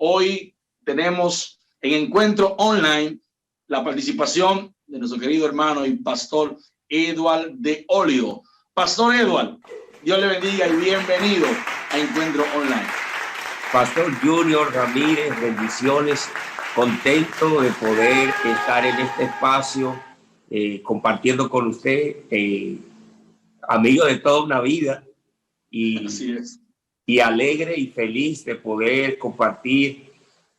Hoy tenemos en Encuentro Online la participación de nuestro querido hermano y pastor Edward de Olio. Pastor Edward, Dios le bendiga y bienvenido a Encuentro Online. Pastor Junior Ramírez, bendiciones, contento de poder estar en este espacio compartiendo con usted, amigo de toda una vida, y alegre y feliz de poder compartir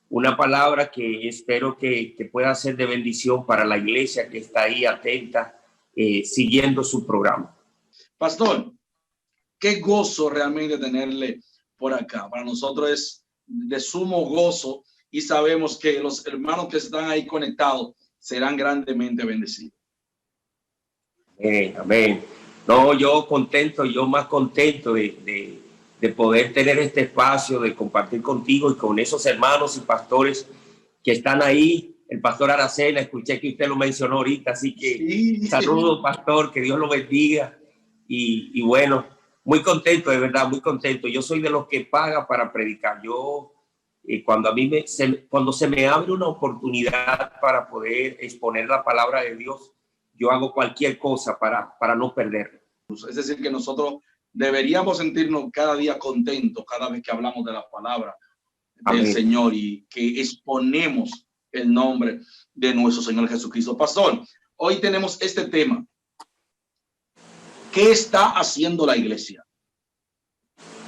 una palabra que espero que pueda ser de bendición para la iglesia que está ahí atenta, siguiendo su programa. Pastor, qué gozo realmente tenerle por acá. Para nosotros es de sumo gozo y sabemos que los hermanos que están ahí conectados serán grandemente bendecidos. Amén. No, yo más contento de poder tener este espacio, de compartir contigo y con esos hermanos y pastores que están ahí. El pastor Aracena, escuché que usted lo mencionó ahorita, así que sí. Saludos, pastor, que Dios lo bendiga. Y bueno, muy contento, de verdad, muy contento. Yo soy de los que paga para predicar. Yo, cuando se me abre una oportunidad para poder exponer la palabra de Dios, yo hago cualquier cosa para no perderla. Es decir, que nosotros deberíamos sentirnos cada día contentos cada vez que hablamos de la palabra del Señor y que exponemos el nombre de nuestro Señor Jesucristo. Pastor, hoy tenemos este tema. ¿Qué está haciendo la iglesia?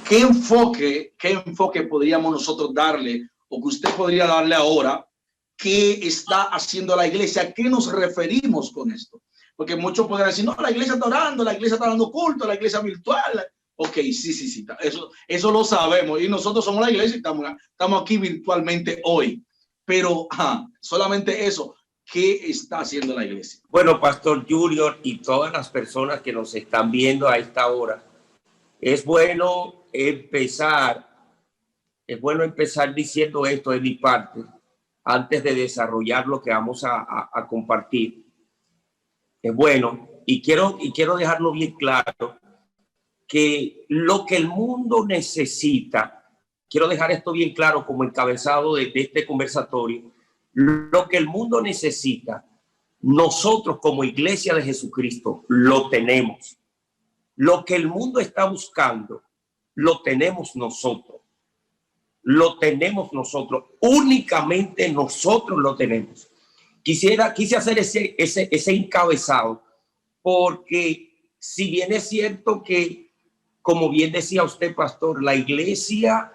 ¿Qué enfoque podríamos nosotros darle o que usted podría darle ahora? ¿Qué está haciendo la iglesia? ¿A qué nos referimos con esto? Porque muchos podrían decir, no, la iglesia está orando, la iglesia está dando culto, la iglesia virtual. Ok, sí, eso lo sabemos. Y nosotros somos la iglesia y estamos aquí virtualmente hoy. Pero solamente eso, ¿qué está haciendo la iglesia? Bueno, Pastor Junior y todas las personas que nos están viendo a esta hora, es bueno empezar diciendo esto de mi parte, antes de desarrollar lo que vamos a compartir. Es bueno, y quiero dejarlo bien claro, que lo que el mundo necesita, quiero dejar esto bien claro como encabezado de este conversatorio, lo que el mundo necesita, nosotros como Iglesia de Jesucristo lo tenemos. Lo que el mundo está buscando, lo tenemos nosotros. Lo tenemos nosotros. Únicamente nosotros lo tenemos. Quise hacer ese encabezado porque si bien es cierto que, como bien decía usted, pastor, la iglesia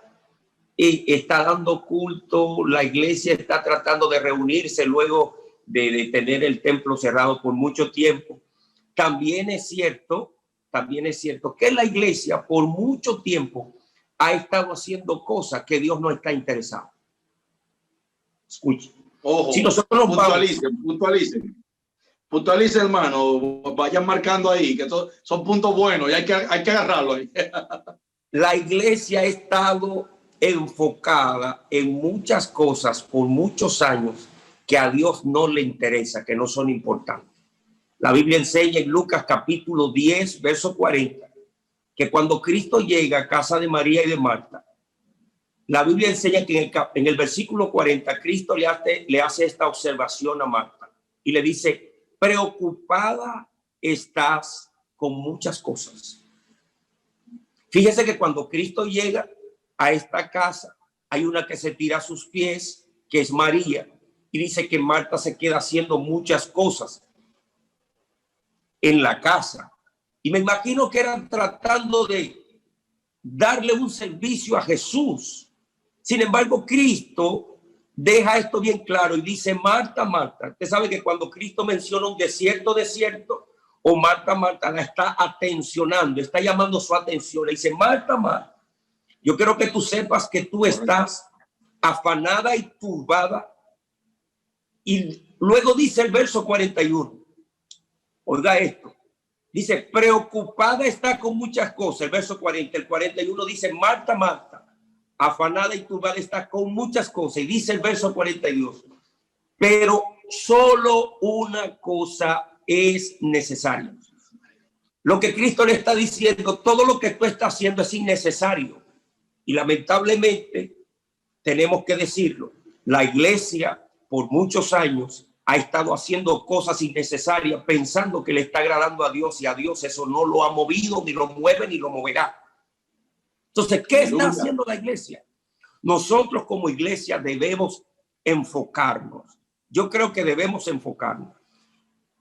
está dando culto, la iglesia está tratando de reunirse luego de tener el templo cerrado por mucho tiempo. También es cierto que la iglesia por mucho tiempo ha estado haciendo cosas que Dios no está interesado. Escuche. Ojo, si nosotros puntualicen, hermano, vayan marcando ahí, que son puntos buenos y hay que agarrarlo ahí. La iglesia ha estado enfocada en muchas cosas por muchos años que a Dios no le interesa, que no son importantes. La Biblia enseña en Lucas capítulo 10, verso 40, que cuando Cristo llega a casa de María y de Marta, la Biblia enseña que en el versículo 40, Cristo le hace esta observación a Marta y le dice, preocupada estás con muchas cosas. Fíjese que cuando Cristo llega a esta casa, hay una que se tira a sus pies, que es María, y dice que Marta se queda haciendo muchas cosas en la casa. Y me imagino que eran tratando de darle un servicio a Jesús. Sin embargo, Cristo deja esto bien claro y dice, Marta, Marta. Usted sabe que cuando Cristo menciona un desierto, o Marta, Marta, la está atencionando, está llamando su atención. Le dice, Marta, Marta, yo quiero que tú sepas que tú estás afanada y turbada. Y luego dice el verso 41. Oiga esto. Dice, preocupada está con muchas cosas. El verso 40, el 41 dice, Marta, Marta, afanada y turbada está con muchas cosas. Y dice el verso 42, pero solo una cosa es necesaria. Lo que Cristo le está diciendo, todo lo que tú estás haciendo es innecesario. Y lamentablemente, tenemos que decirlo, la iglesia por muchos años ha estado haciendo cosas innecesarias pensando que le está agradando a Dios, y a Dios eso no lo ha movido, ni lo mueve, ni lo moverá. Entonces, ¿qué está haciendo la iglesia? Nosotros como iglesia debemos enfocarnos. Yo creo que debemos enfocarnos.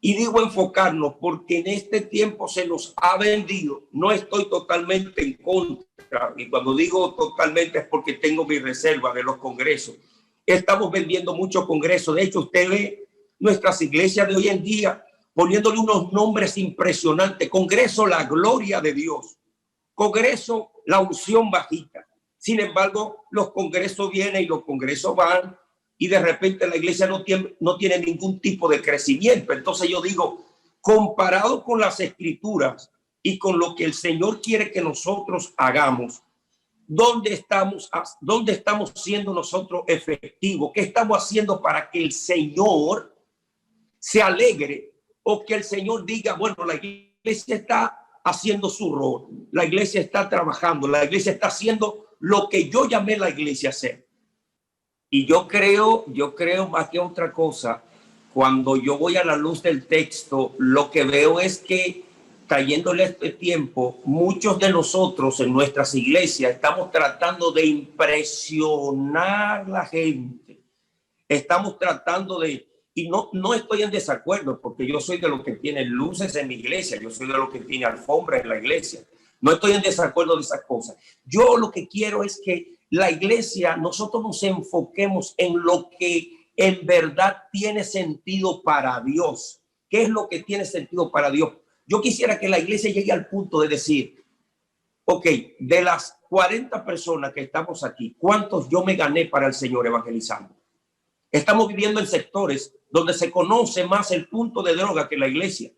Y digo enfocarnos porque en este tiempo se nos ha vendido. No estoy totalmente en contra. Y cuando digo totalmente es porque tengo mi reserva de los congresos. Estamos vendiendo muchos congresos. De hecho, usted ve nuestras iglesias de hoy en día poniéndole unos nombres impresionantes. Congreso La Gloria de Dios. Congreso La Unción Bajita. Sin embargo, los congresos vienen y los congresos van, y de repente la iglesia no tiene ningún tipo de crecimiento. Entonces yo digo, comparado con las escrituras y con lo que el Señor quiere que nosotros hagamos, ¿dónde estamos siendo nosotros efectivos? ¿Qué estamos haciendo para que el Señor se alegre, o que el Señor diga, bueno, la iglesia está haciendo su rol, la iglesia está trabajando, la iglesia está haciendo lo que yo llamé la iglesia a hacer? Y yo creo más que otra cosa, cuando yo voy a la luz del texto, lo que veo es que, trayéndole este tiempo, muchos de nosotros en nuestras iglesias estamos tratando de impresionar a la gente. Estamos tratando de, y no estoy en desacuerdo, porque yo soy de los que tiene luces en mi iglesia, yo soy de los que tiene alfombra en la iglesia. No estoy en desacuerdo de esas cosas. Yo lo que quiero es que la iglesia, nosotros nos enfoquemos en lo que en verdad tiene sentido para Dios. ¿Qué es lo que tiene sentido para Dios? Yo quisiera que la iglesia llegue al punto de decir, ok, de las 40 personas que estamos aquí, ¿cuántos yo me gané para el Señor evangelizando? Estamos viviendo en sectores donde se conoce más el punto de droga que la iglesia.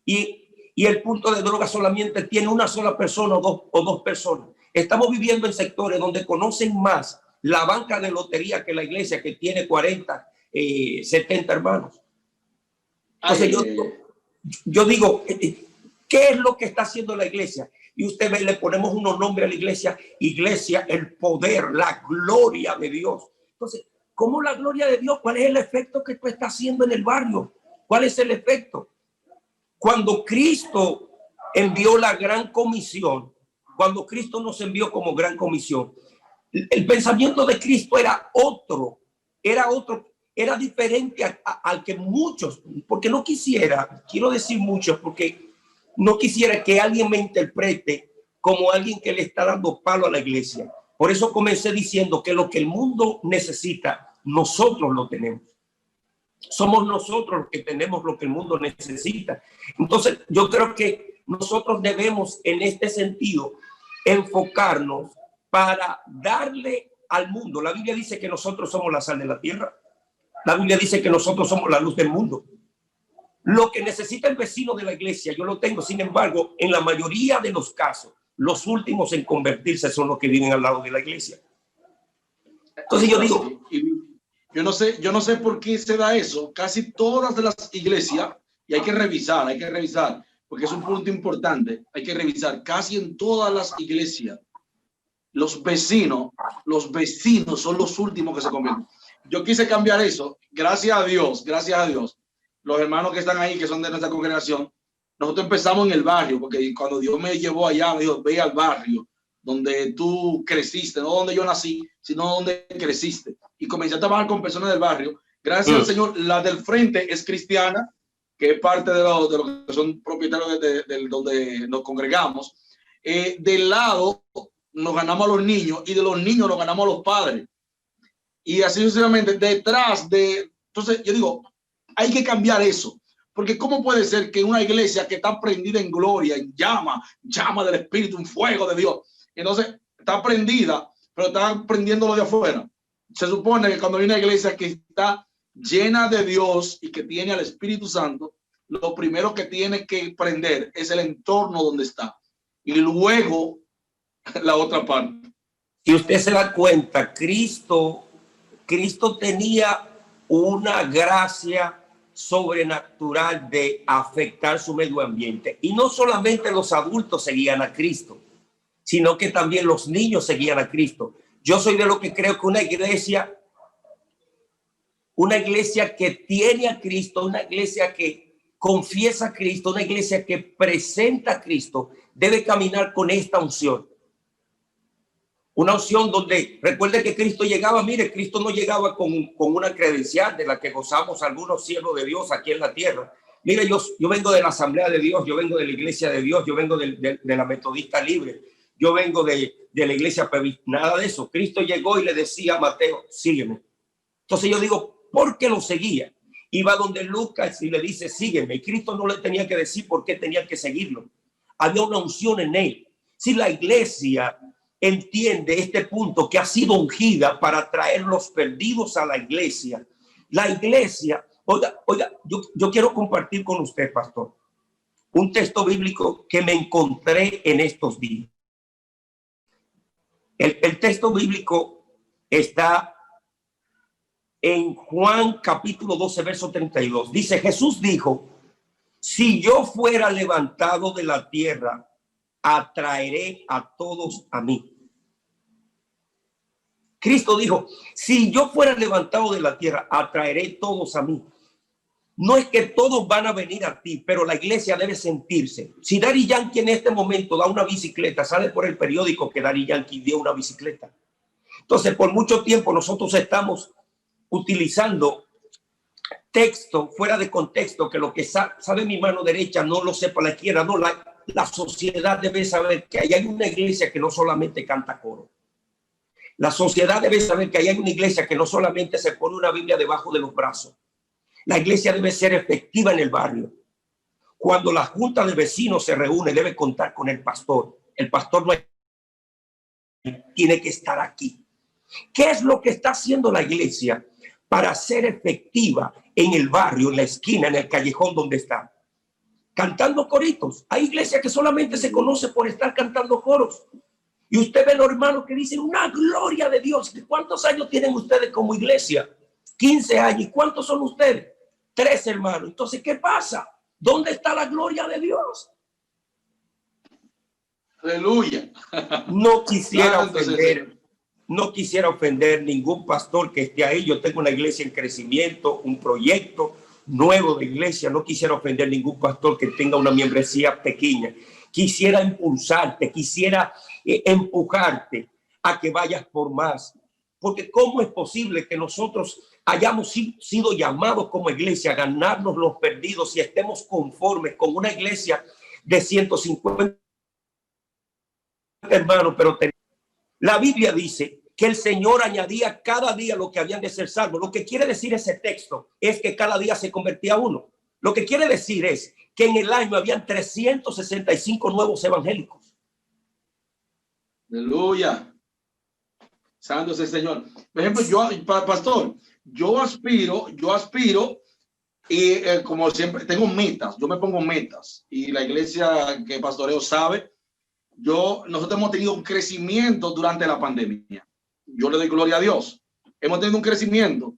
Y el punto de droga solamente tiene una sola persona o dos personas. Estamos viviendo en sectores donde conocen más la banca de lotería que la iglesia, que tiene 40, 70 hermanos. Entonces yo digo, ¿qué es lo que está haciendo la iglesia? Y usted ve, le ponemos unos nombres a la iglesia: iglesia, el poder, la gloria de Dios. Entonces, ¿cómo la gloria de Dios? ¿Cuál es el efecto que tú estás haciendo en el barrio? ¿Cuál es el efecto? Cuando Cristo envió la gran comisión, cuando Cristo nos envió como gran comisión, el pensamiento de Cristo era otro, era diferente al que muchos, porque no quisiera, quiero decir muchos, porque no quisiera que alguien me interprete como alguien que le está dando palo a la iglesia. Por eso comencé diciendo que lo que el mundo necesita, nosotros lo tenemos. Somos nosotros los que tenemos lo que el mundo necesita. Entonces, yo creo que nosotros debemos, en este sentido, enfocarnos para darle al mundo. La Biblia dice que nosotros somos la sal de la tierra. La Biblia dice que nosotros somos la luz del mundo. Lo que necesita el vecino de la iglesia, yo lo tengo. Sin embargo, en la mayoría de los casos, los últimos en convertirse son los que viven al lado de la iglesia. Entonces yo digo, yo no sé por qué se da eso. Casi todas las iglesias, y hay que revisar, porque es un punto importante. Hay que revisar casi en todas las iglesias. Los vecinos son los últimos que se convierten. Yo quise cambiar eso. Gracias a Dios. Los hermanos que están ahí, que son de nuestra congregación, nosotros empezamos en el barrio, porque cuando Dios me llevó allá, me dijo, ve al barrio donde tú creciste, no donde yo nací, sino donde creciste. Y comencé a trabajar con personas del barrio. Gracias al Señor, la del frente es cristiana, que es parte de lo que son propietarios de donde nos congregamos. Del lado nos ganamos a los niños, y de los niños nos ganamos a los padres. Y así sucesivamente, detrás de... Entonces, yo digo, hay que cambiar eso. Porque ¿cómo puede ser que una iglesia que está prendida en gloria, en llama del Espíritu, un fuego de Dios, entonces está prendida, pero está prendiéndolo de afuera? Se supone que cuando hay una iglesia que está llena de Dios y que tiene al Espíritu Santo, lo primero que tiene que prender es el entorno donde está. Y luego la otra parte. Si usted se da cuenta, Cristo tenía una gracia sobrenatural de afectar su medio ambiente. Y no solamente los adultos seguían a Cristo, sino que también los niños seguían a Cristo. Yo soy de lo que creo que una iglesia que tiene a Cristo, una iglesia que confiesa a Cristo, una iglesia que presenta a Cristo, debe caminar con esta unción. Una unción donde, recuerde que Cristo llegaba, mire, Cristo no llegaba con una credencial de la que gozamos algunos siervos de Dios aquí en la tierra. Mire, yo vengo de la Asamblea de Dios, yo vengo de la Iglesia de Dios, yo vengo de la Metodista Libre, yo vengo de la Iglesia, nada de eso. Cristo llegó y le decía a Mateo, sígueme. Entonces yo digo, ¿por qué lo seguía? Iba donde Lucas y le dice, sígueme. Y Cristo no le tenía que decir por qué tenía que seguirlo. Había una unción en él. Si la iglesia entiende este punto, que ha sido ungida para traer los perdidos a la iglesia, oiga, yo quiero compartir con usted, pastor, un texto bíblico que me encontré en estos días. El texto bíblico está en Juan capítulo 12, verso 32. Dice, Jesús dijo, si yo fuera levantado de la tierra, atraeré a todos a mí. Cristo dijo, si yo fuera levantado de la tierra, atraeré todos a mí. No es que todos van a venir a ti, pero la iglesia debe sentirse. Si Daddy Yankee en este momento da una bicicleta, sale por el periódico que Daddy Yankee dio una bicicleta. Entonces, por mucho tiempo nosotros estamos utilizando texto fuera de contexto, que lo que sabe mi mano derecha no lo sepa la izquierda. No, la sociedad debe saber que ahí hay una iglesia que no solamente canta coro. La sociedad debe saber que ahí hay una iglesia que no solamente se pone una Biblia debajo de los brazos. La iglesia debe ser efectiva en el barrio. Cuando la junta de vecinos se reúne, debe contar con el pastor. El pastor tiene que estar aquí. ¿Qué es lo que está haciendo la iglesia para ser efectiva en el barrio, en la esquina, en el callejón donde está? Cantando coritos. Hay iglesias que solamente se conoce por estar cantando coros. Y usted ve los hermanos que dicen una gloria de Dios. ¿Cuántos años tienen ustedes como iglesia? 15 años. ¿Y cuántos son ustedes? 3 hermanos. Entonces, ¿qué pasa? ¿Dónde está la gloria de Dios? Aleluya. No quisiera ofender ningún pastor que esté ahí. Yo tengo una iglesia en crecimiento, un proyecto nuevo de iglesia. No quisiera ofender ningún pastor que tenga una membresía pequeña. Quisiera impulsarte, quisiera empujarte a que vayas por más. Porque ¿cómo es posible que nosotros hayamos sido llamados como iglesia a ganarnos los perdidos y estemos conformes con una iglesia de 150 hermanos? Pero la Biblia dice que el Señor añadía cada día lo que habían de ser salvos. Lo que quiere decir ese texto es que cada día se convertía uno. Lo que quiere decir es que en el año habían 365 nuevos evangélicos. Aleluya. Santo es el Señor. Por ejemplo, pastor, yo aspiro y como siempre tengo metas. Yo me pongo metas y la iglesia que pastoreo sabe. Nosotros hemos tenido un crecimiento durante la pandemia. Yo le doy gloria a Dios. Hemos tenido un crecimiento.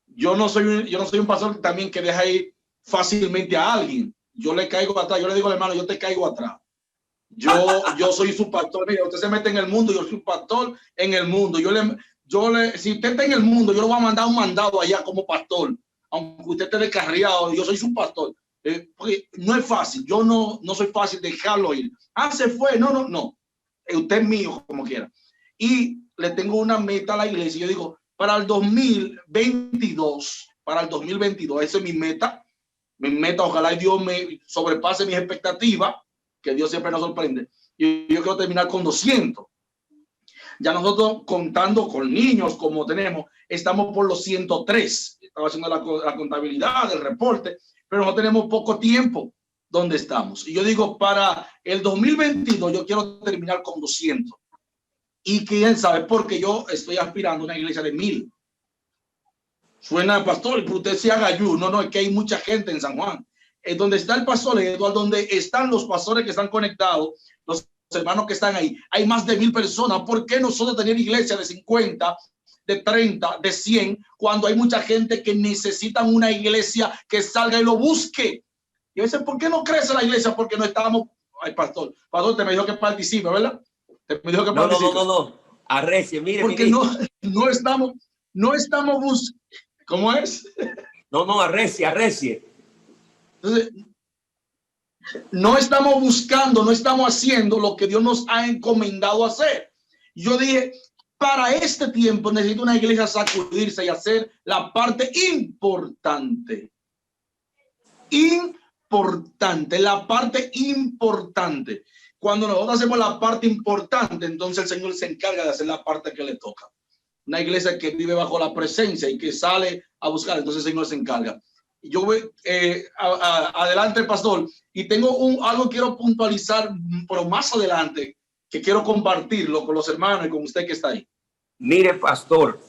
Yo no soy un pastor también que deja ir fácilmente a alguien. Yo le caigo atrás. Yo le digo al hermano, yo te caigo atrás. Yo soy su pastor. Mira, usted se mete en el mundo, yo soy un pastor en el mundo. Si usted está en el mundo, yo le voy a mandar un mandado allá como pastor, aunque usted esté descarriado. Yo soy su pastor. Porque no es fácil. Yo no soy fácil dejarlo ir. Se fue. No. Usted es mío, como quiera. Y le tengo una meta a la iglesia. Yo digo, para el 2022, esa es mi meta. Mi meta, ojalá Dios me sobrepase mis expectativas, que Dios siempre nos sorprende. Y yo quiero terminar con 200. Ya nosotros, contando con niños como tenemos, estamos por los 103. Estaba haciendo la contabilidad, el reporte, pero no tenemos poco tiempo donde estamos. Y yo digo, para el 2022 yo quiero terminar con 200. Y quién sabe, porque yo estoy aspirando a una iglesia de 1000. Suena, pastor, que usted se haga ayuno. No, es que hay mucha gente en San Juan. Donde está el pastor Eduardo, donde están los pastores que están conectados, los hermanos que están ahí, hay más de 1000 personas. ¿Por qué nosotros tener iglesia de 50, de 30, de 100, cuando hay mucha gente que necesitan una iglesia que salga y lo busque? Y a veces, ¿por qué no crece la iglesia? Porque no estamos. Ay, pastor, te me dijo que participe, ¿verdad? Te me dijo que participe. No. Arrecie, mire. Porque no estamos buscando. ¿Cómo es? No, arrecie. Entonces, no estamos buscando, no estamos haciendo lo que Dios nos ha encomendado hacer. Yo dije, para este tiempo necesito una iglesia sacudirse y hacer la parte importante. La parte importante. Cuando nosotros hacemos la parte importante, entonces el Señor se encarga de hacer la parte que le toca. Una iglesia que vive bajo la presencia y que sale a buscar, entonces el Señor se encarga. Yo voy adelante, pastor, y tengo algo que quiero puntualizar, pero más adelante, que quiero compartirlo con los hermanos y con usted que está ahí. Mire, pastor,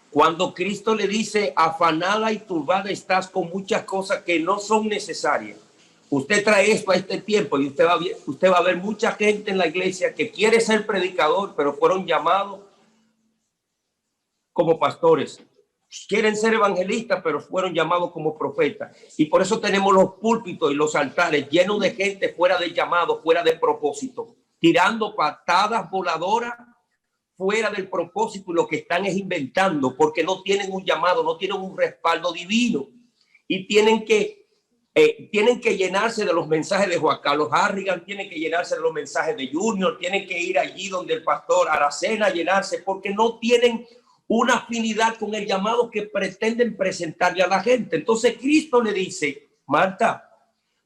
cuando Cristo le dice, afanada y turbada estás con muchas cosas que no son necesarias, usted trae esto a este tiempo y usted va a ver mucha gente en la iglesia que quiere ser predicador, pero fueron llamados como pastores. Quieren ser evangelistas, pero fueron llamados como profetas. Y por eso tenemos los púlpitos y los altares llenos de gente fuera de llamado, fuera de propósito, tirando patadas voladoras fuera del propósito, y lo que están es inventando, porque no tienen un llamado, no tienen un respaldo divino, y tienen que llenarse de los mensajes de Juan Carlos Harrigan, tienen que llenarse de los mensajes de Junior, tienen que ir allí donde el pastor Aracena, llenarse, porque no tienen una afinidad con el llamado que pretenden presentarle a la gente. Entonces Cristo le dice, Marta,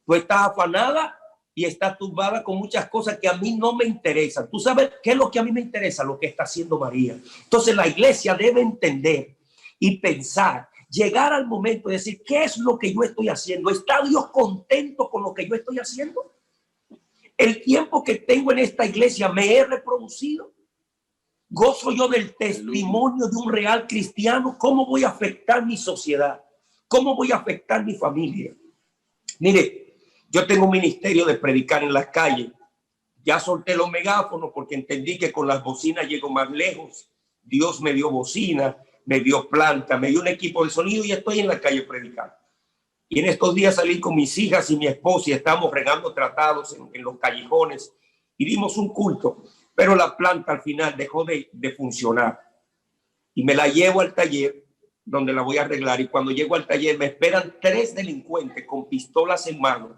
tú estás afanada y estás turbada con muchas cosas que a mí no me interesan. ¿Tú sabes qué es lo que a mí me interesa? Lo que está haciendo María. Entonces la iglesia debe entender y pensar, llegar al momento de decir, ¿qué es lo que yo estoy haciendo? ¿Está Dios contento con lo que yo estoy haciendo? El tiempo que tengo en esta iglesia me he reproducido. ¿Gozo yo del testimonio de un real cristiano? ¿Cómo voy a afectar mi sociedad? ¿Cómo voy a afectar mi familia? Mire, yo tengo un ministerio de predicar en las calles. Ya solté los megáfonos porque entendí que con las bocinas llego más lejos. Dios me dio bocina, me dio planta, me dio un equipo de sonido y estoy en la calle predicando. Y en estos días salí con mis hijas y mi esposa y estamos regando tratados en los callejones y dimos un culto. Pero la planta al final dejó de funcionar y me la llevo al taller donde la voy a arreglar. Y cuando llego al taller me esperan 3 delincuentes con pistolas en mano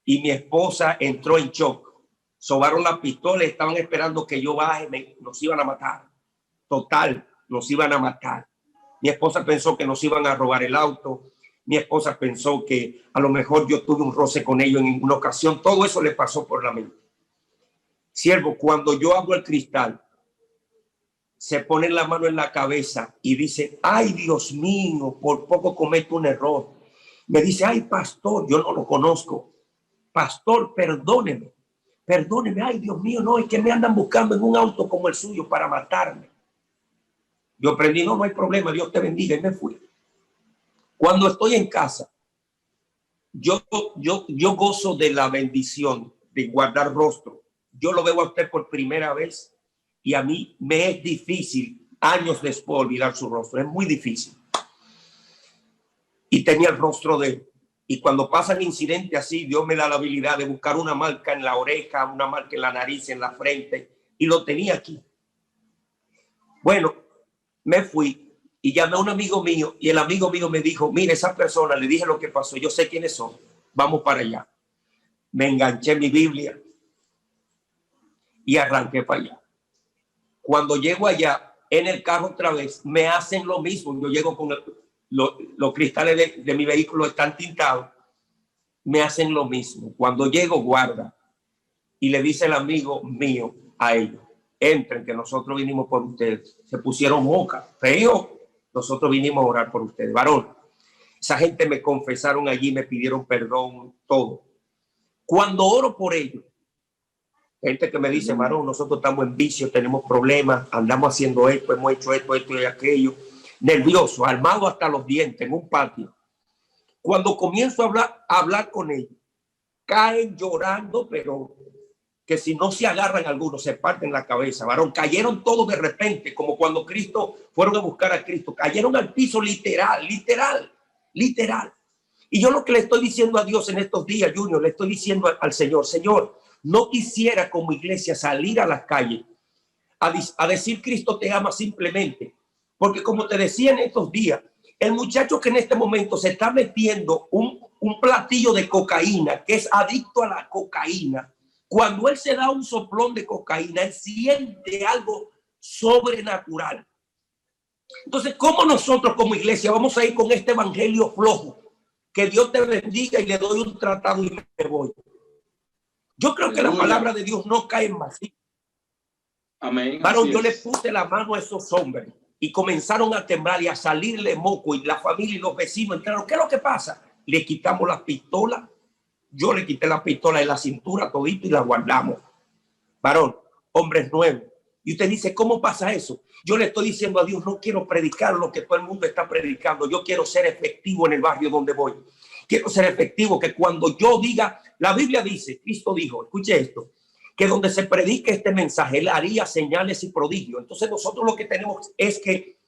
y mi esposa entró en shock. Sobaron las pistolas, estaban esperando que yo baje, nos iban a matar. Total, nos iban a matar. Mi esposa pensó que nos iban a robar el auto. Mi esposa pensó que a lo mejor yo tuve un roce con ellos en una ocasión. Todo eso le pasó por la mente. Siervo, cuando yo abro el cristal, se pone la mano en la cabeza y dice, ay, Dios mío, por poco cometo un error. Me dice, ay, pastor, yo no lo conozco. Pastor, perdóneme, ay, Dios mío, no, es que me andan buscando en un auto como el suyo para matarme. Yo aprendí, no hay problema, Dios te bendiga, y me fui. Cuando estoy en casa, yo gozo de la bendición de guardar rostro. Yo lo veo a usted por primera vez y a mí me es difícil años después olvidar su rostro. Es muy difícil. Y tenía el rostro de él. Y cuando pasan incidentes así, Dios me da la habilidad de buscar una marca en la oreja, una marca en la nariz, en la frente. Y lo tenía aquí. Bueno, me fui y llamé a un amigo mío y el amigo mío me dijo, mire, esa persona, le dije lo que pasó, yo sé quiénes son, vamos para allá. Me enganché mi Biblia y arranqué para allá. Cuando llego allá, en el carro otra vez, me hacen lo mismo. Yo llego con los cristales de mi vehículo están tintados. Me hacen lo mismo. Cuando llego, guarda. Y le dice el amigo mío a ellos, entren, que nosotros vinimos por ustedes. Se pusieron moca, feo. Nosotros vinimos a orar por ustedes. Varón, esa gente me confesaron allí, me pidieron perdón, todo. Cuando oro por ellos, gente que me dice, varón, nosotros estamos en vicio, tenemos problemas, andamos haciendo esto, hemos hecho esto y aquello. Nervioso, armado hasta los dientes en un patio. Cuando comienzo a hablar con ellos, caen llorando, pero que si no se agarran algunos, se parten la cabeza, varón. Cayeron todos de repente, como cuando fueron a buscar a Cristo. Cayeron al piso literal. Y yo lo que le estoy diciendo a Dios en estos días, Junior, le estoy diciendo al Señor, Señor, no quisiera como iglesia salir a las calles a decir Cristo te ama simplemente. Porque como te decía en estos días, el muchacho que en este momento se está metiendo un platillo de cocaína, que es adicto a la cocaína, cuando él se da un soplón de cocaína, él siente algo sobrenatural. Entonces, ¿cómo nosotros como iglesia vamos a ir con este evangelio flojo? Que Dios te bendiga y le doy un tratado y me voy. Yo creo que la palabra de Dios no cae en vacío. Amén. Varón, yo le puse la mano a esos hombres y comenzaron a temblar y a salirle moco, y la familia y los vecinos entraron. ¿Qué es lo que pasa? Le quitamos las pistolas. Yo le quité la pistola de la cintura todito y la guardamos. Varón, hombres nuevos. Y usted dice, ¿cómo pasa eso? Yo le estoy diciendo a Dios, no quiero predicar lo que todo el mundo está predicando. Yo quiero ser efectivo en el barrio donde voy. Quiero ser efectivo, que cuando yo diga, la Biblia dice, Cristo dijo, escuche esto, que donde se predique este mensaje, él haría señales y prodigios. Entonces nosotros lo que tenemos es que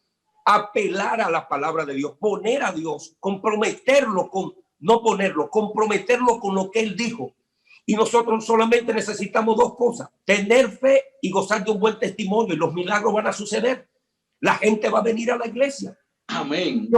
apelar a la palabra de Dios, poner a Dios, comprometerlo con, no ponerlo, comprometerlo con lo que él dijo. Y nosotros solamente necesitamos dos cosas: tener fe y gozar de un buen testimonio, y los milagros van a suceder. La gente va a venir a la iglesia. Amén.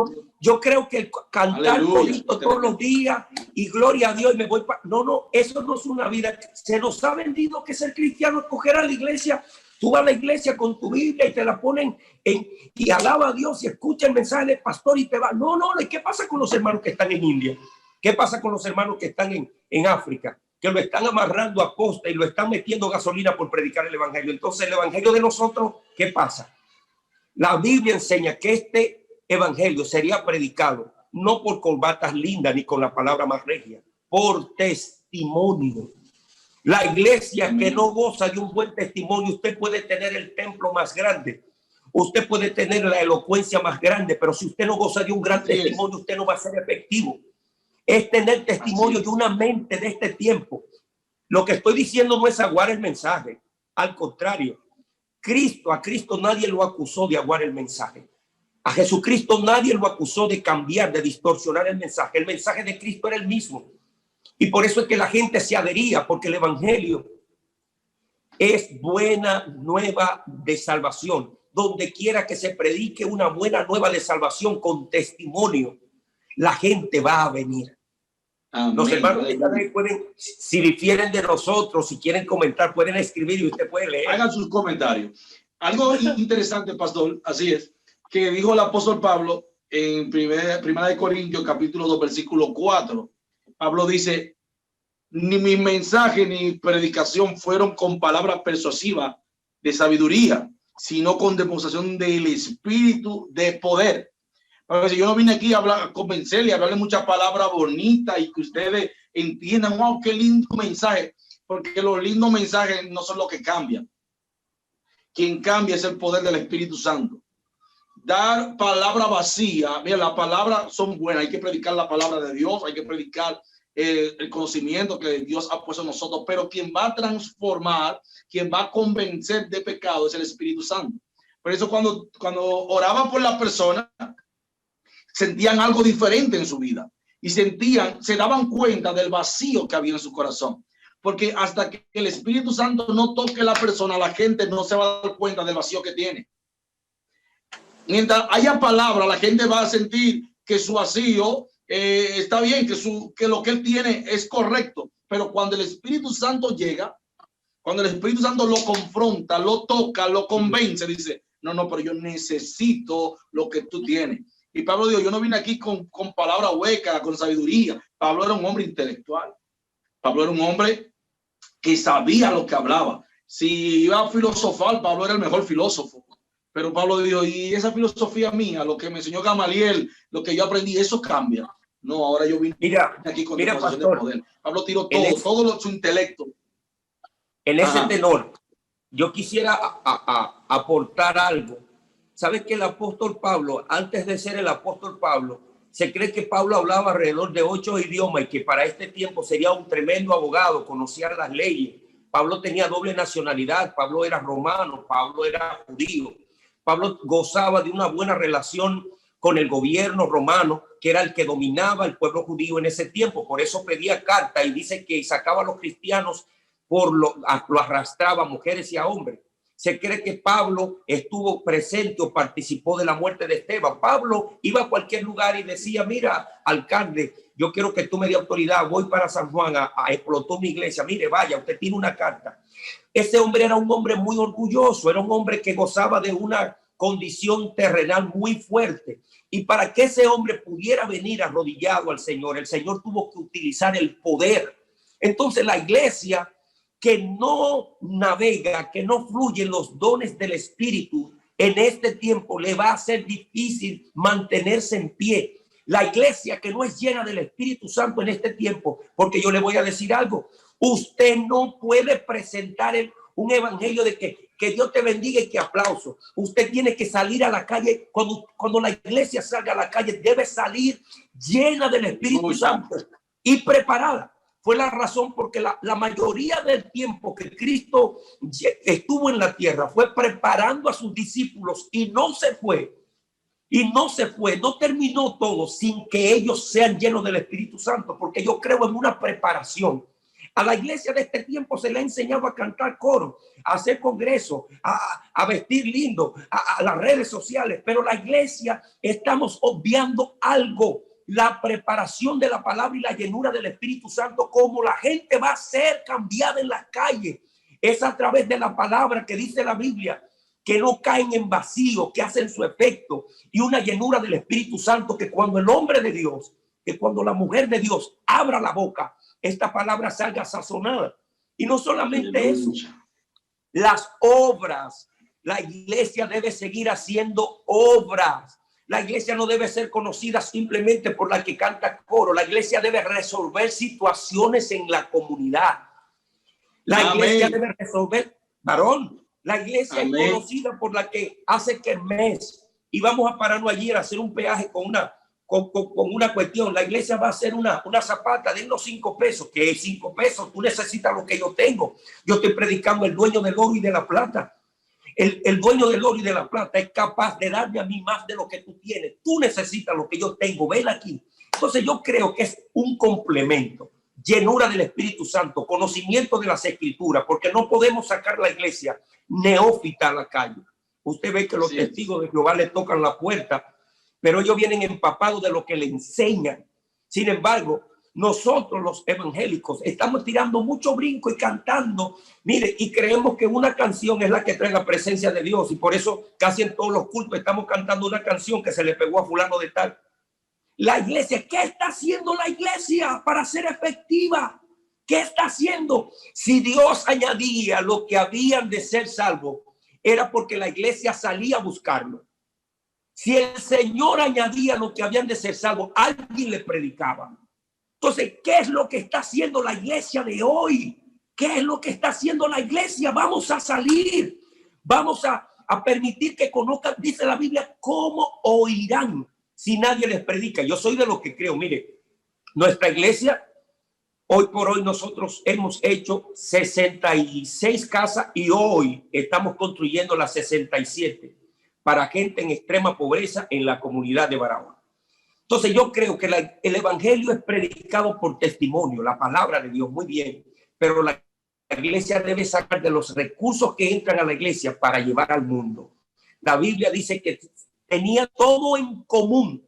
Yo creo que el cantar corito todos los días y gloria a Dios y me voy para... No, eso no es una vida. Se nos ha vendido que ser cristiano es coger a la iglesia. Tú vas a la iglesia con tu Biblia y te la ponen y alaba a Dios y escucha el mensaje del pastor y te va. No. ¿Qué pasa con los hermanos que están en India? ¿Qué pasa con los hermanos que están en África? Que lo están amarrando a posta y lo están metiendo gasolina por predicar el evangelio. Entonces, el evangelio de nosotros, ¿qué pasa? La Biblia enseña que este evangelio sería predicado no por corbatas lindas ni con la palabra más regia, por testimonio. La iglesia que no goza de un buen testimonio, usted puede tener el templo más grande, usted puede tener la elocuencia más grande, pero si usted no goza de un gran testimonio, usted no va a ser efectivo. Es tener testimonio de una mente de este tiempo. Lo que estoy diciendo no es aguar el mensaje, al contrario. A Cristo nadie lo acusó de aguar el mensaje. A Jesucristo nadie lo acusó de cambiar, de distorsionar el mensaje. El mensaje de Cristo era el mismo. Y por eso es que la gente se adhería, porque el evangelio es buena nueva de salvación. Donde quiera que se predique una buena nueva de salvación con testimonio, la gente va a venir. Amén. Los hermanos pueden, si difieren de nosotros, si quieren comentar, pueden escribir y usted puede leer. Hagan sus comentarios. Algo interesante, pastor, así es, que dijo el apóstol Pablo en primera de Corintios, capítulo 2, versículo 4. Pablo dice, ni mi mensaje ni predicación fueron con palabras persuasivas de sabiduría, sino con demostración del espíritu de poder. Porque si yo no vine aquí a hablar, a convencerle, a hablarle muchas palabras bonitas y que ustedes entiendan, wow, qué lindo mensaje, porque los lindos mensajes no son los que cambian. Quien cambia es el poder del Espíritu Santo. Dar palabra vacía, mira, las palabras son buenas, hay que predicar la palabra de Dios, hay que predicar el conocimiento que Dios ha puesto en nosotros, pero quien va a transformar, quien va a convencer de pecado es el Espíritu Santo. Por eso cuando oraban por la persona, sentían algo diferente en su vida y se daban cuenta del vacío que había en su corazón, porque hasta que el Espíritu Santo no toque a la persona, la gente no se va a dar cuenta del vacío que tiene. Mientras haya palabra, la gente va a sentir que su vacío está bien, que lo que él tiene es correcto, pero cuando el Espíritu Santo llega, cuando el Espíritu Santo lo confronta, lo toca, lo convence, dice, no, pero yo necesito lo que tú tienes. Y Pablo dijo, yo no vine aquí con palabra hueca, con sabiduría. Pablo era un hombre intelectual. Pablo era un hombre que sabía lo que hablaba. Si iba a filosofar, Pablo era el mejor filósofo. Pero Pablo dijo, y esa filosofía mía, lo que me enseñó Gamaliel, lo que yo aprendí, eso cambia. No, ahora yo vine aquí con demostración de poder. Pablo tiró todo su intelecto. En ese tenor, yo quisiera aportar algo. ¿Sabes que el apóstol Pablo, antes de ser el apóstol Pablo, se cree que Pablo hablaba alrededor de 8 idiomas y que para este tiempo sería un tremendo abogado, conocía las leyes? Pablo tenía doble nacionalidad, Pablo era romano, Pablo era judío. Pablo gozaba de una buena relación con el gobierno romano, que era el que dominaba el pueblo judío en ese tiempo. Por eso pedía carta y dice que sacaba a los cristianos, lo arrastraba a mujeres y a hombres. se cree que Pablo estuvo presente o participó de la muerte de Esteban. Pablo iba a cualquier lugar y decía, mira, alcalde, yo quiero que tú me dé autoridad, voy para San Juan a explotar mi iglesia, mire, vaya, usted tiene una carta. Ese hombre era un hombre muy orgulloso, era un hombre que gozaba de una condición terrenal muy fuerte. Y para que ese hombre pudiera venir arrodillado al Señor, el Señor tuvo que utilizar el poder. Entonces la iglesia que no navega, que no fluyen los dones del Espíritu, en este tiempo le va a ser difícil mantenerse en pie. La iglesia que no es llena del Espíritu Santo en este tiempo, porque yo le voy a decir algo, usted no puede presentar un evangelio de que Dios te bendiga y que aplauso. Usted tiene que salir a la calle. Cuando la iglesia salga a la calle, debe salir llena del Espíritu Santo y preparada. Fue la razón porque la mayoría del tiempo que Cristo estuvo en la tierra fue preparando a sus discípulos y no se fue, no terminó todo sin que ellos sean llenos del Espíritu Santo, porque yo creo en una preparación. A la iglesia de este tiempo se le ha enseñado a cantar coro, a hacer congreso, a vestir lindo, a las redes sociales, pero la iglesia estamos obviando algo. La preparación de la palabra y la llenura del Espíritu Santo, como la gente va a ser cambiada en las calles, es a través de la palabra que dice la Biblia, que no caen en vacío, que hacen su efecto, y una llenura del Espíritu Santo, que cuando el hombre de Dios, que cuando la mujer de Dios abra la boca, esta palabra salga sazonada. Y no solamente eso, las obras, la iglesia debe seguir haciendo obras. La iglesia no debe ser conocida simplemente por la que canta coro. La iglesia debe resolver situaciones en la comunidad. La iglesia debe resolver, varón. La iglesia es conocida por la que hace kermés. Y vamos a pararnos allí a hacer un peaje con una cuestión. La iglesia va a hacer una zapata de unos 5 pesos. ¿Qué es 5 pesos? Tú necesitas lo que yo tengo. Yo estoy predicando el dueño del oro y de la plata. El dueño del oro y de la plata es capaz de darme a mí más de lo que tú tienes. Tú necesitas lo que yo tengo. Ven aquí. Entonces yo creo que es un complemento. Llenura del Espíritu Santo, conocimiento de las Escrituras, porque no podemos sacar la iglesia neófita a la calle. Usted ve que los testigos de Jehová le tocan la puerta, pero ellos vienen empapados de lo que le enseñan. Sin embargo, nosotros los evangélicos estamos tirando mucho brinco y cantando, mire, y creemos que una canción es la que trae la presencia de Dios, y por eso casi en todos los cultos estamos cantando una canción que se le pegó a fulano de tal. La iglesia, ¿qué está haciendo la iglesia para ser efectiva? ¿Qué está haciendo? Si Dios añadía lo que habían de ser salvos, era porque la iglesia salía a buscarlo. Si el Señor añadía lo que habían de ser salvos, alguien le predicaba. Entonces, ¿qué es lo que está haciendo la iglesia de hoy? ¿Qué es lo que está haciendo la iglesia? Vamos a salir. Vamos a permitir que conozcan, dice la Biblia, cómo oirán si nadie les predica. Yo soy de los que creo, mire, nuestra iglesia, hoy por hoy nosotros hemos hecho 66 casas y hoy estamos construyendo las 67 para gente en extrema pobreza en la comunidad de Barahona. Entonces yo creo que el evangelio es predicado por testimonio, la palabra de Dios, muy bien, pero la iglesia debe sacar de los recursos que entran a la iglesia para llevar al mundo. La Biblia dice que tenía todo en común.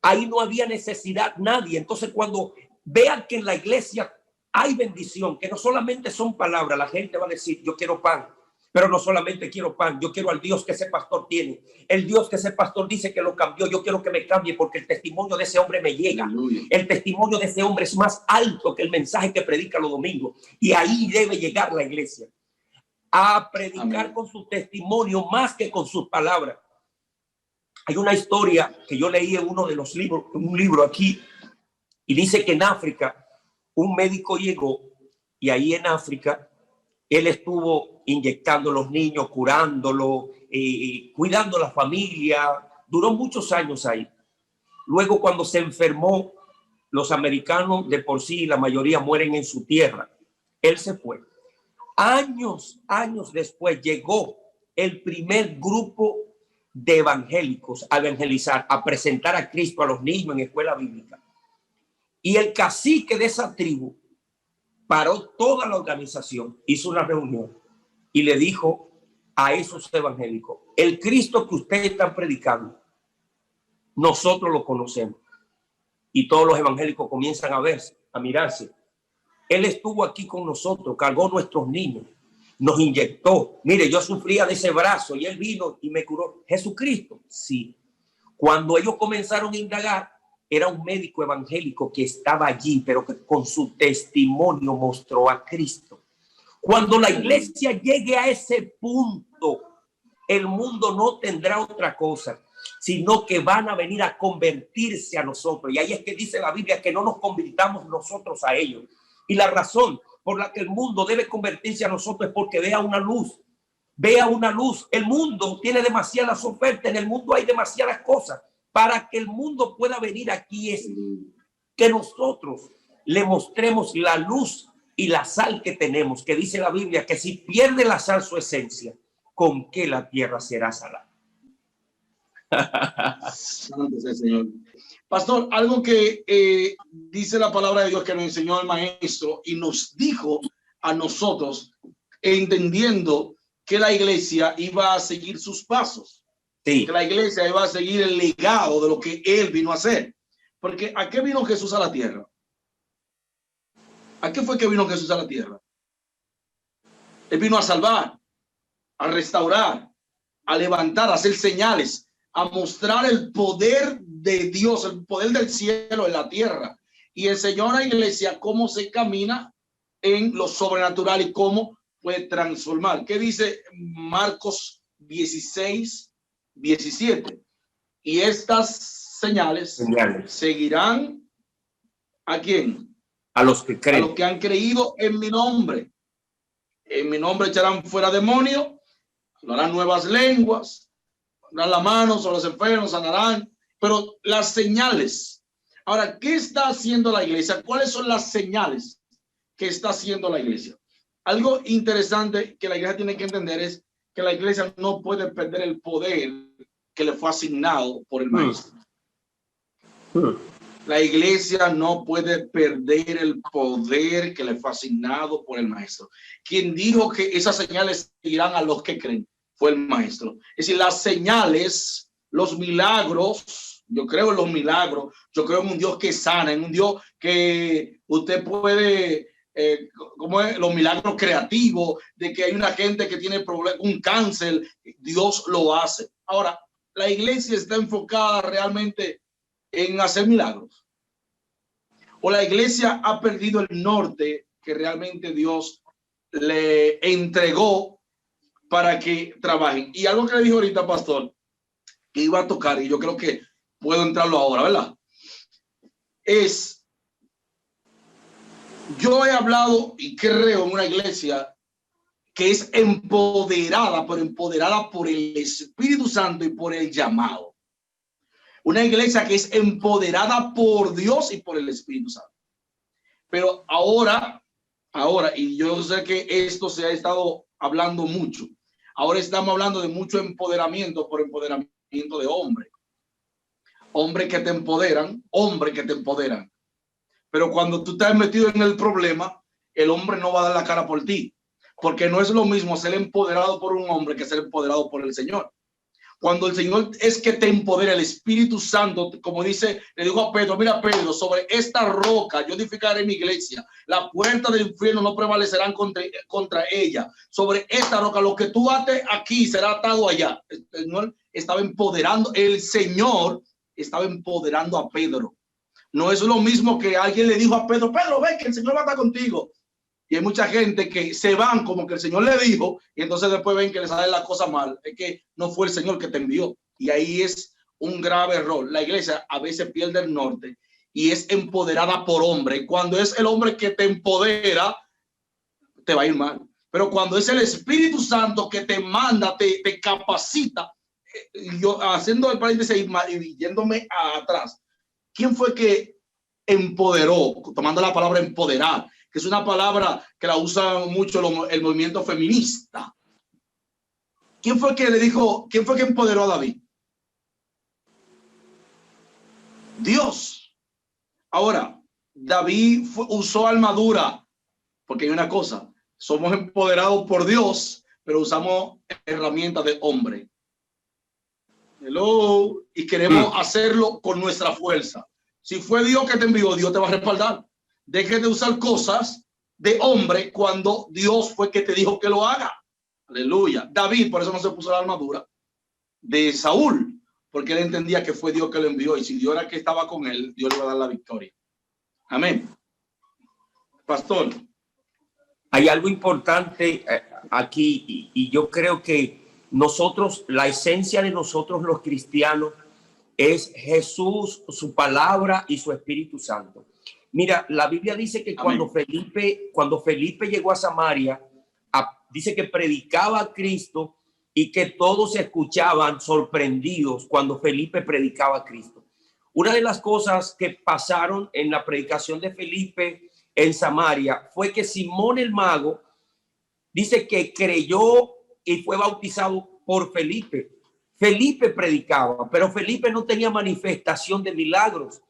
Ahí no había necesidad nadie. Entonces cuando vean que en la iglesia hay bendición, que no solamente son palabras, la gente va a decir, yo quiero pan. Pero no solamente quiero pan, yo quiero al Dios que ese pastor tiene. El Dios que ese pastor dice que lo cambió, yo quiero que me cambie porque el testimonio de ese hombre me llega. Aleluya. El testimonio de ese hombre es más alto que el mensaje que predica los domingos. Y ahí debe llegar la iglesia a predicar Amén. Con su testimonio más que con sus palabras. Hay una historia que yo leí en uno de los libros, un libro aquí, y dice que en África un médico llegó y ahí en África él estuvo inyectando a los niños, curándolo, cuidando a la familia. Duró muchos años ahí. Luego, cuando se enfermó, los americanos de por sí, la mayoría mueren en su tierra. Él se fue. Años después llegó el primer grupo de evangélicos a evangelizar, a presentar a Cristo a los niños en escuela bíblica. Y el cacique de esa tribu paró toda la organización, hizo una reunión y le dijo a esos evangélicos: el Cristo que ustedes están predicando, nosotros lo conocemos. Y todos los evangélicos comienzan a verse, a mirarse. Él estuvo aquí con nosotros, cargó nuestros niños, nos inyectó. Mire, yo sufría de ese brazo y él vino y me curó. ¿Jesucristo? Sí. Cuando ellos comenzaron a indagar, era un médico evangélico que estaba allí, pero que con su testimonio mostró a Cristo. Cuando la iglesia llegue a ese punto, el mundo no tendrá otra cosa, sino que van a venir a convertirse a nosotros. Y ahí es que dice la Biblia que no nos convirtamos nosotros a ellos. Y la razón por la que el mundo debe convertirse a nosotros es porque vea una luz. Vea una luz. El mundo tiene demasiadas ofertas. En el mundo hay demasiadas cosas. Para que el mundo pueda venir aquí es que nosotros le mostremos la luz y la sal que tenemos, que dice la Biblia que si pierde la sal su esencia, ¿con qué la tierra será salada? Santo sea el Señor. Pastor, algo que dice la palabra de Dios que nos enseñó el maestro y nos dijo a nosotros, entendiendo que la iglesia iba a seguir sus pasos, sí, que la iglesia iba a seguir el legado de lo que él vino a hacer. Porque ¿a qué vino Jesús a la tierra? ¿A qué fue que vino Jesús a la tierra? Él vino a salvar, a restaurar, a levantar, a hacer señales, a mostrar el poder de Dios, el poder del cielo en la tierra, y enseñó a la iglesia cómo se camina en lo sobrenatural y cómo puede transformar. ¿Qué dice Marcos 16, 17? Y estas señales seguirán ¿a quién? A los que creen. A los que han creído en mi nombre. En mi nombre echarán fuera demonios, hablarán nuevas lenguas, pondrán la mano sobre los enfermos, sanarán. Pero las señales. Ahora, ¿qué está haciendo la iglesia? ¿Cuáles son las señales que está haciendo la iglesia? Algo interesante que la iglesia tiene que entender es que la iglesia no puede perder el poder que le fue asignado por el maestro. La iglesia no puede perder el poder que le fue asignado por el maestro. Quien dijo que esas señales irán a los que creen fue el maestro. Es decir, las señales, los milagros, yo creo en los milagros, yo creo en un Dios que sana, en un Dios que usted puede, como es, los milagros creativos, de que hay una gente que tiene un cáncer, Dios lo hace. Ahora, la iglesia está enfocada realmente en hacer milagros, o la iglesia ha perdido el norte que realmente Dios le entregó para que trabajen. Y algo que le dijo ahorita, pastor, que iba a tocar, y yo creo que puedo entrarlo ahora, ¿verdad? Yo he hablado y creo en una iglesia que es empoderada, pero empoderada por el Espíritu Santo y por el llamado. Una iglesia que es empoderada por Dios y por el Espíritu Santo. Pero ahora, y yo sé que esto se ha estado hablando mucho, ahora estamos hablando de mucho empoderamiento por empoderamiento de hombre. Hombres que te empoderan, hombres que te empoderan. Pero cuando tú estás metido en el problema, el hombre no va a dar la cara por ti. Porque no es lo mismo ser empoderado por un hombre que ser empoderado por el Señor. Cuando el Señor es que te empodera, el Espíritu Santo, como dice, le digo a Pedro, mira Pedro, sobre esta roca yo edificaré mi iglesia, la puerta del infierno no prevalecerán contra ella. Sobre esta roca, lo que tú ates aquí será atado allá. El Señor estaba empoderando, el Señor estaba empoderando a Pedro. No es lo mismo que alguien le dijo a Pedro, Pedro, ven que el Señor va a estar contigo. Y hay mucha gente que se van como que el Señor le dijo y entonces después ven que les sale la cosa mal. Es que no fue el Señor que te envió. Y ahí es un grave error. La iglesia a veces pierde el norte y es empoderada por hombre. Y cuando es el hombre que te empodera, te va a ir mal. Pero cuando es el Espíritu Santo que te manda, te capacita, yo haciendo el paréntesis y yéndome atrás, ¿quién fue que empoderó? Tomando la palabra empoderar, que es una palabra que la usa mucho el movimiento feminista. ¿Quién fue que le dijo, quién fue que empoderó a David? Dios. Ahora, David usó armadura, porque hay una cosa, somos empoderados por Dios, pero usamos herramientas de hombre. Hello. Y queremos hacerlo con nuestra fuerza. Si fue Dios que te envió, Dios te va a respaldar. Deje de usar cosas de hombre cuando Dios fue que te dijo que lo haga. Aleluya. David, por eso no se puso la armadura de Saúl, porque él entendía que fue Dios que lo envió, y si Dios era el que estaba con él, Dios le iba a dar la victoria. Amén. Pastor. Hay algo importante aquí, y yo creo que nosotros, la esencia de nosotros los cristianos es Jesús, su palabra y su Espíritu Santo. Mira, la Biblia dice que cuando Felipe llegó a Samaria, dice que predicaba a Cristo y que todos se escuchaban sorprendidos cuando Felipe predicaba a Cristo. Una de las cosas que pasaron en la predicación de Felipe en Samaria fue que Simón el mago dice que creyó y fue bautizado por Felipe. Felipe predicaba, pero Felipe no tenía manifestación de milagros.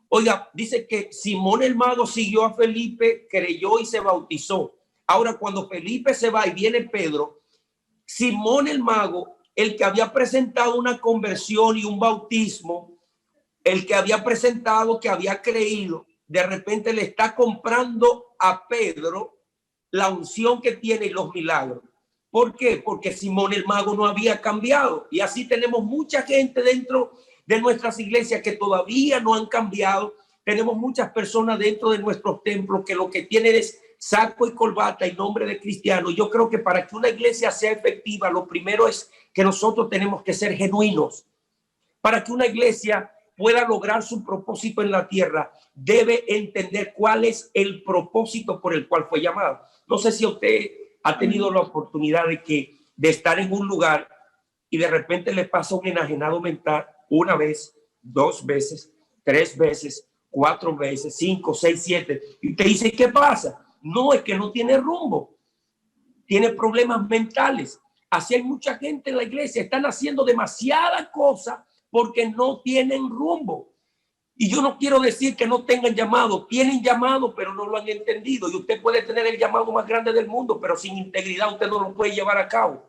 Oiga, dice que Simón el mago siguió a Felipe, creyó y se bautizó. Ahora, cuando Felipe se va y viene Pedro, Simón el mago, el que había presentado una conversión y un bautismo, el que había presentado que había creído, de repente le está comprando a Pedro la unción que tiene y los milagros. ¿Por qué? Porque Simón el mago no había cambiado. Y así tenemos mucha gente dentro de nuestras iglesias que todavía no han cambiado. Tenemos muchas personas dentro de nuestros templos que lo que tienen es saco y corbata y nombre de cristiano. Yo creo que para que una iglesia sea efectiva, lo primero es que nosotros tenemos que ser genuinos. Para que una iglesia pueda lograr su propósito en la tierra, debe entender cuál es el propósito por el cual fue llamado. No sé si usted ha tenido la oportunidad de estar en un lugar y de repente le pasa un enajenado mental una vez, 2 veces, 3 veces, 4 veces, 5, 6, 7, y te dice, ¿qué pasa? No, es que no tiene rumbo, tiene problemas mentales. Así hay mucha gente en la iglesia, están haciendo demasiadas cosas porque no tienen rumbo. Y yo no quiero decir que no tengan llamado, tienen llamado, pero no lo han entendido. Y usted puede tener el llamado más grande del mundo, pero sin integridad usted no lo puede llevar a cabo.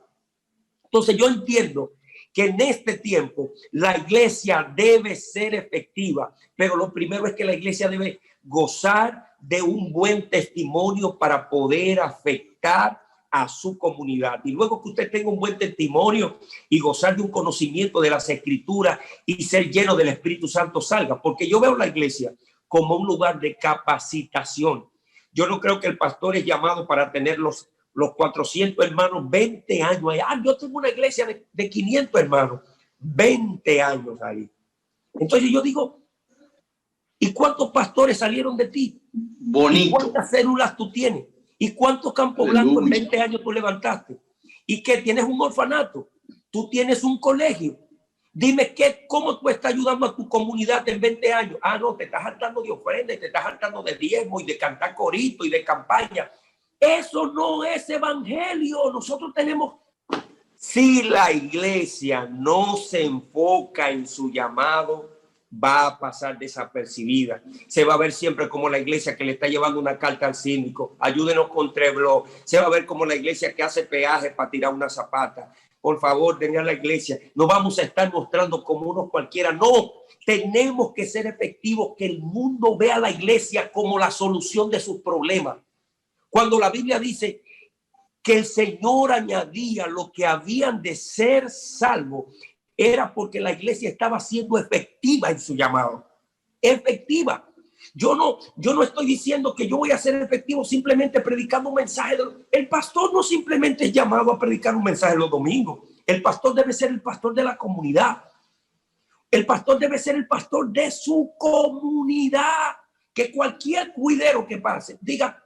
Entonces yo entiendo que en este tiempo la iglesia debe ser efectiva, pero lo primero es que la iglesia debe gozar de un buen testimonio para poder afectar a su comunidad. Y luego que usted tenga un buen testimonio y gozar de un conocimiento de las escrituras y ser lleno del Espíritu Santo, salga. Porque yo veo la iglesia como un lugar de capacitación. Yo no creo que el pastor es llamado para tener los 400 hermanos 20 años. Yo tengo una iglesia de 500 hermanos, 20 años ahí. Entonces yo digo, ¿y cuántos pastores salieron de ti? Bonito. ¿Y cuántas células tú tienes? ¿Y cuántos campos blancos en 20 años tú levantaste? ¿Y qué? ¿Tienes un orfanato? ¿Tú tienes un colegio? Dime cómo tú estás ayudando a tu comunidad en 20 años. No, te estás hartando de ofrenda, te estás hartando de diezmo y de cantar corito y de campaña. Eso no es evangelio. Nosotros tenemos... Si la iglesia no se enfoca en su llamado, va a pasar desapercibida. Se va a ver siempre como la iglesia que le está llevando una carta al síndico, ayúdenos con Treblo. Se va a ver como la iglesia que hace peaje para tirar una zapata. Por favor, denle a la iglesia. No vamos a estar mostrando como unos cualquiera. No, tenemos que ser efectivos, que el mundo vea a la iglesia como la solución de sus problemas. Cuando la Biblia dice que el Señor añadía lo que habían de ser salvos, era porque la iglesia estaba siendo efectiva en su llamado. Efectiva. Yo no estoy diciendo que yo voy a ser efectivo simplemente predicando un mensaje. El pastor no simplemente es llamado a predicar un mensaje los domingos. El pastor debe ser el pastor de la comunidad. El pastor debe ser el pastor de su comunidad. Que cualquier cuidero que pase diga,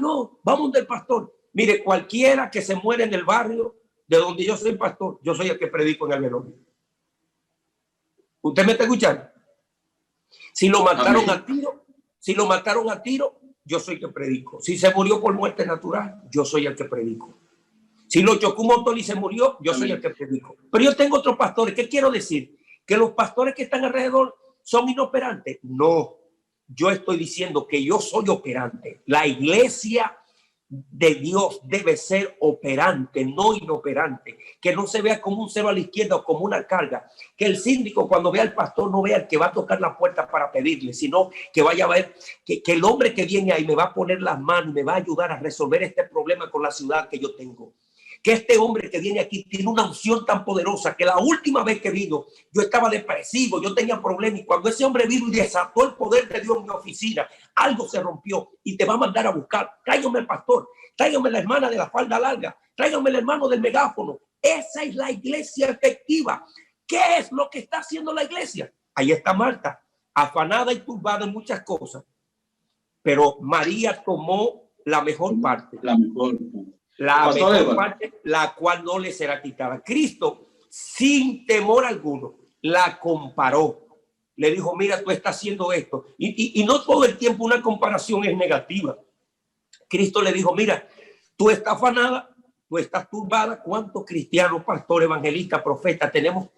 no, vamos del pastor. Mire, cualquiera que se muere en el barrio de donde yo soy pastor, yo soy el que predico en el velorio. ¿Usted me está escuchando? Si lo mataron a tiro, yo soy el que predico. Si se murió por muerte natural, yo soy el que predico. Si lo chocó un motor y se murió, yo soy el que predico. Pero yo tengo otros pastores. ¿Qué quiero decir? ¿Que los pastores que están alrededor son inoperantes? No, yo estoy diciendo que yo soy operante. La iglesia de Dios debe ser operante, no inoperante, que no se vea como un cero a la izquierda o como una carga, que el síndico cuando vea al pastor no vea al que va a tocar la puerta para pedirle, sino que vaya a ver que el hombre que viene ahí me va a poner las manos, me va a ayudar a resolver este problema con la ciudad que yo tengo. Que este hombre que viene aquí tiene una unción tan poderosa que la última vez que vino yo estaba depresivo, yo tenía problemas, y cuando ese hombre vino y desató el poder de Dios en mi oficina, algo se rompió y te va a mandar a buscar. Tráigame el pastor, tráigame la hermana de la falda larga, tráigame el hermano del megáfono. Esa es la iglesia efectiva. ¿Qué es lo que está haciendo la iglesia? Ahí está Marta, afanada y turbada en muchas cosas, pero María tomó la mejor parte. La mejor Parte, la cual no le será quitada. Cristo, sin temor alguno, la comparó. Le dijo, mira, tú estás haciendo esto. Y no todo el tiempo una comparación es negativa. Cristo le dijo, mira, tú estás afanada, tú estás turbada. ¿Cuántos cristianos, pastores, evangelistas, profetas tenemos?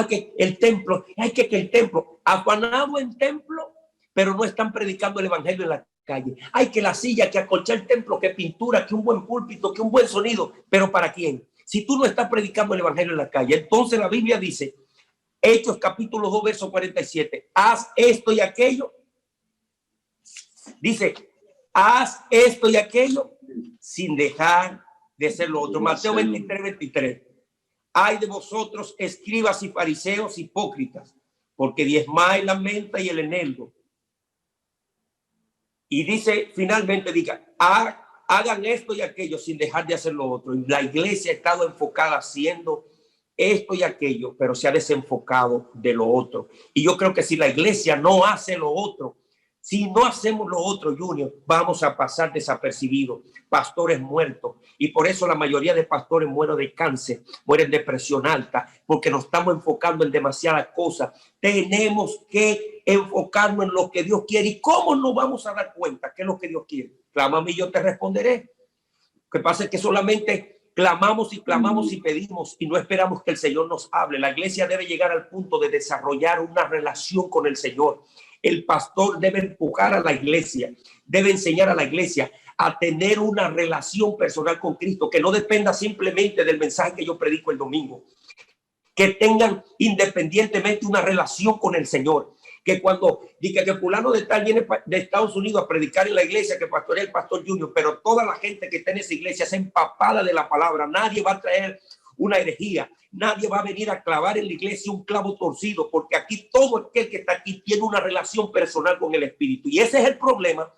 Que el templo, que el templo, afanado en templo, pero no están predicando el evangelio en la calle. Hay que la silla, que acolchar el templo, que pintura, que un buen púlpito, que un buen sonido. ¿Pero para quién? Si tú no estás predicando el evangelio en la calle. Entonces la Biblia dice, Hechos capítulo 2, verso 47, haz esto y aquello. Dice, haz esto y aquello sin dejar de hacer lo otro. Mateo 23, 23. Ay de vosotros, escribas y fariseos hipócritas, porque diezmáis la menta y el eneldo. Y dice, finalmente, diga, hagan esto y aquello sin dejar de hacer lo otro. Y la iglesia ha estado enfocada haciendo esto y aquello, pero se ha desenfocado de lo otro. Y yo creo que si la iglesia no hace lo otro, si no hacemos lo otro, Junior, vamos a pasar desapercibidos. Pastores muertos. Y por eso la mayoría de pastores mueren de cáncer, mueren de presión alta, porque nos estamos enfocando en demasiadas cosas. Tenemos que enfocarnos en lo que Dios quiere. ¿Y cómo nos vamos a dar cuenta qué es lo que Dios quiere? Clámame y yo te responderé. Lo que pasa es que solamente clamamos y pedimos y no esperamos que el Señor nos hable. La iglesia debe llegar al punto de desarrollar una relación con el Señor. El pastor debe empujar a la iglesia, debe enseñar a la iglesia a tener una relación personal con Cristo, que no dependa simplemente del mensaje que yo predico el domingo, que tengan independientemente una relación con el Señor, que cuando diga que fulano de tal viene de Estados Unidos a predicar en la iglesia, que pastorea el pastor Junior, pero toda la gente que está en esa iglesia es empapada de la palabra. Nadie va a traer una herejía, nadie va a venir a clavar en la iglesia un clavo torcido, porque aquí todo aquel que está aquí tiene una relación personal con el Espíritu. Y ese es el problema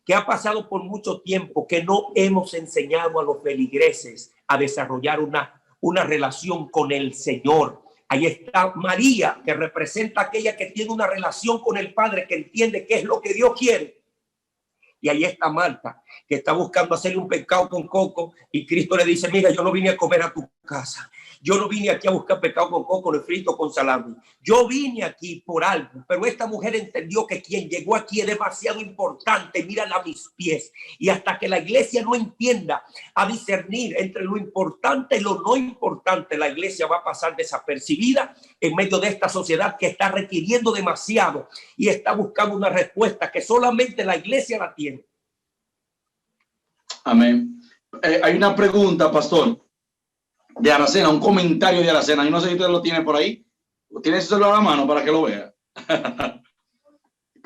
que ha pasado por mucho tiempo, que no hemos enseñado a los feligreses a desarrollar una relación con el Señor. Ahí está María, que representa a aquella que tiene una relación con el Padre, que entiende qué es lo que Dios quiere. Y ahí está Marta, que está buscando hacerle un pescado con coco, y Cristo le dice, mira, yo no vine a comer a tu casa. Yo no vine aquí a buscar pescado con coco, ni frito con salami. Yo vine aquí por algo, pero esta mujer entendió que quien llegó aquí es demasiado importante. Mírala a mis pies. Y hasta que la iglesia no entienda a discernir entre lo importante y lo no importante, la iglesia va a pasar desapercibida en medio de esta sociedad que está requiriendo demasiado y está buscando una respuesta que solamente la iglesia la tiene. Amén. Hay una pregunta, pastor, de Aracena, un comentario de Aracena. Yo no sé si usted lo tiene por ahí. ¿Tiene eso a la mano para que lo vea?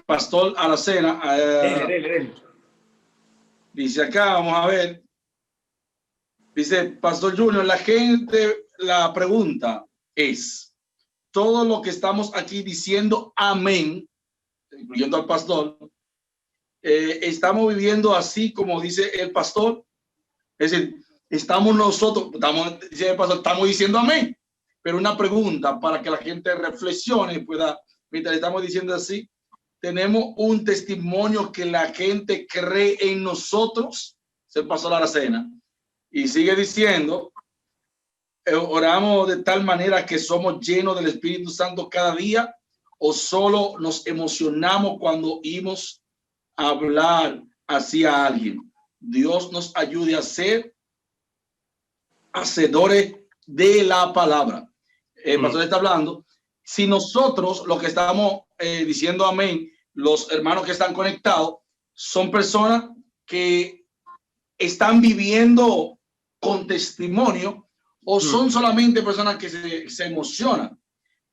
Pastor Aracena. Dice acá, vamos a ver. Dice, Pastor Junior, la pregunta es, todo lo que estamos aquí diciendo, amén, incluyendo al pastor, estamos viviendo así como dice el pastor. Es decir, estamos nosotros, dice el pastor, estamos diciendo amén. Pero una pregunta para que la gente reflexione, pueda, mientras estamos diciendo así, tenemos un testimonio que la gente cree en nosotros. Se pasó la cena y sigue diciendo, oramos de tal manera que somos llenos del Espíritu Santo cada día, o solo nos emocionamos cuando oímos hablar hacia alguien. Dios nos ayude a ser hacedores de la palabra. El pastor está hablando, si nosotros los que estamos diciendo amén, los hermanos que están conectados, son personas que están viviendo con testimonio o son solamente personas que se emocionan?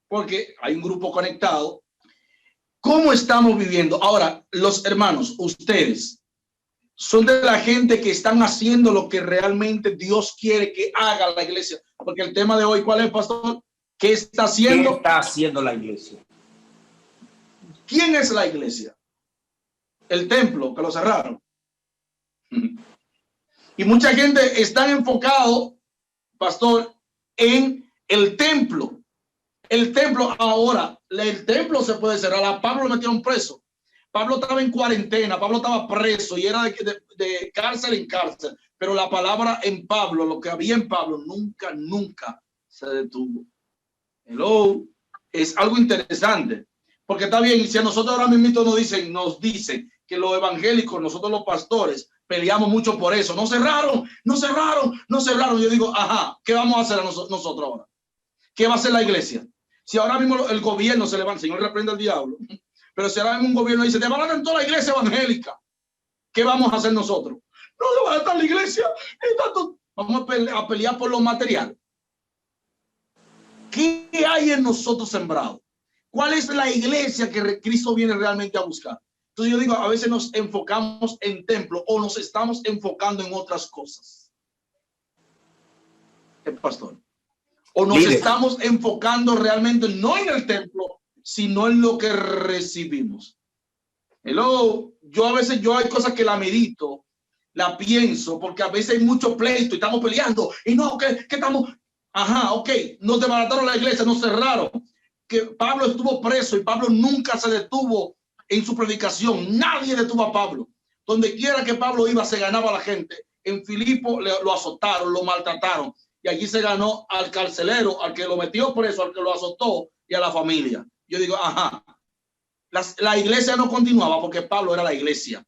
Porque hay un grupo conectado. ¿Cómo estamos viviendo? Ahora, los hermanos, ustedes son de la gente que están haciendo lo que realmente Dios quiere que haga la iglesia. Porque el tema de hoy, ¿cuál es, pastor? ¿Qué está haciendo? ¿Qué está haciendo la iglesia? ¿Quién es la iglesia? El templo, que lo cerraron. Y mucha gente está enfocado, pastor, en el templo. El templo ahora, el templo se puede cerrar. A Pablo lo metieron preso. Pablo estaba en cuarentena, Pablo estaba preso y era de cárcel en cárcel. Pero la palabra en Pablo, lo que había en Pablo, nunca se detuvo. Hello. Es algo interesante. Porque está bien, y si a nosotros ahora mismo nos dicen que los evangélicos, nosotros los pastores, peleamos mucho por eso. No cerraron. Yo digo, ajá, ¿qué vamos a hacer nosotros ahora? ¿Qué va a hacer la iglesia? Si ahora mismo el gobierno se levanta, Señor reprende al diablo, pero si ahora mismo un gobierno dice, desbaratan toda la iglesia evangélica, ¿qué vamos a hacer nosotros? No desbaratan la iglesia, vamos a pelear por lo material. ¿Qué hay en nosotros sembrado? ¿Cuál es la iglesia que Cristo viene realmente a buscar? Entonces yo digo, a veces nos enfocamos en templo o nos estamos enfocando en otras cosas. El pastor. O nos estamos enfocando realmente no en el templo, sino en lo que recibimos. Hello. Yo a veces hay cosas que la medito, la pienso, porque a veces hay mucho pleito y estamos peleando. Y no, que estamos... Ajá, ok, nos desbarataron la iglesia, nos cerraron. Que Pablo estuvo preso y Pablo nunca se detuvo en su predicación. Nadie detuvo a Pablo. Donde quiera que Pablo iba, se ganaba a la gente. En Filipo lo azotaron, lo maltrataron. Y allí se ganó al carcelero, al que lo metió preso, al que lo azotó y a la familia. Yo digo, ajá, la iglesia no continuaba porque Pablo era la iglesia.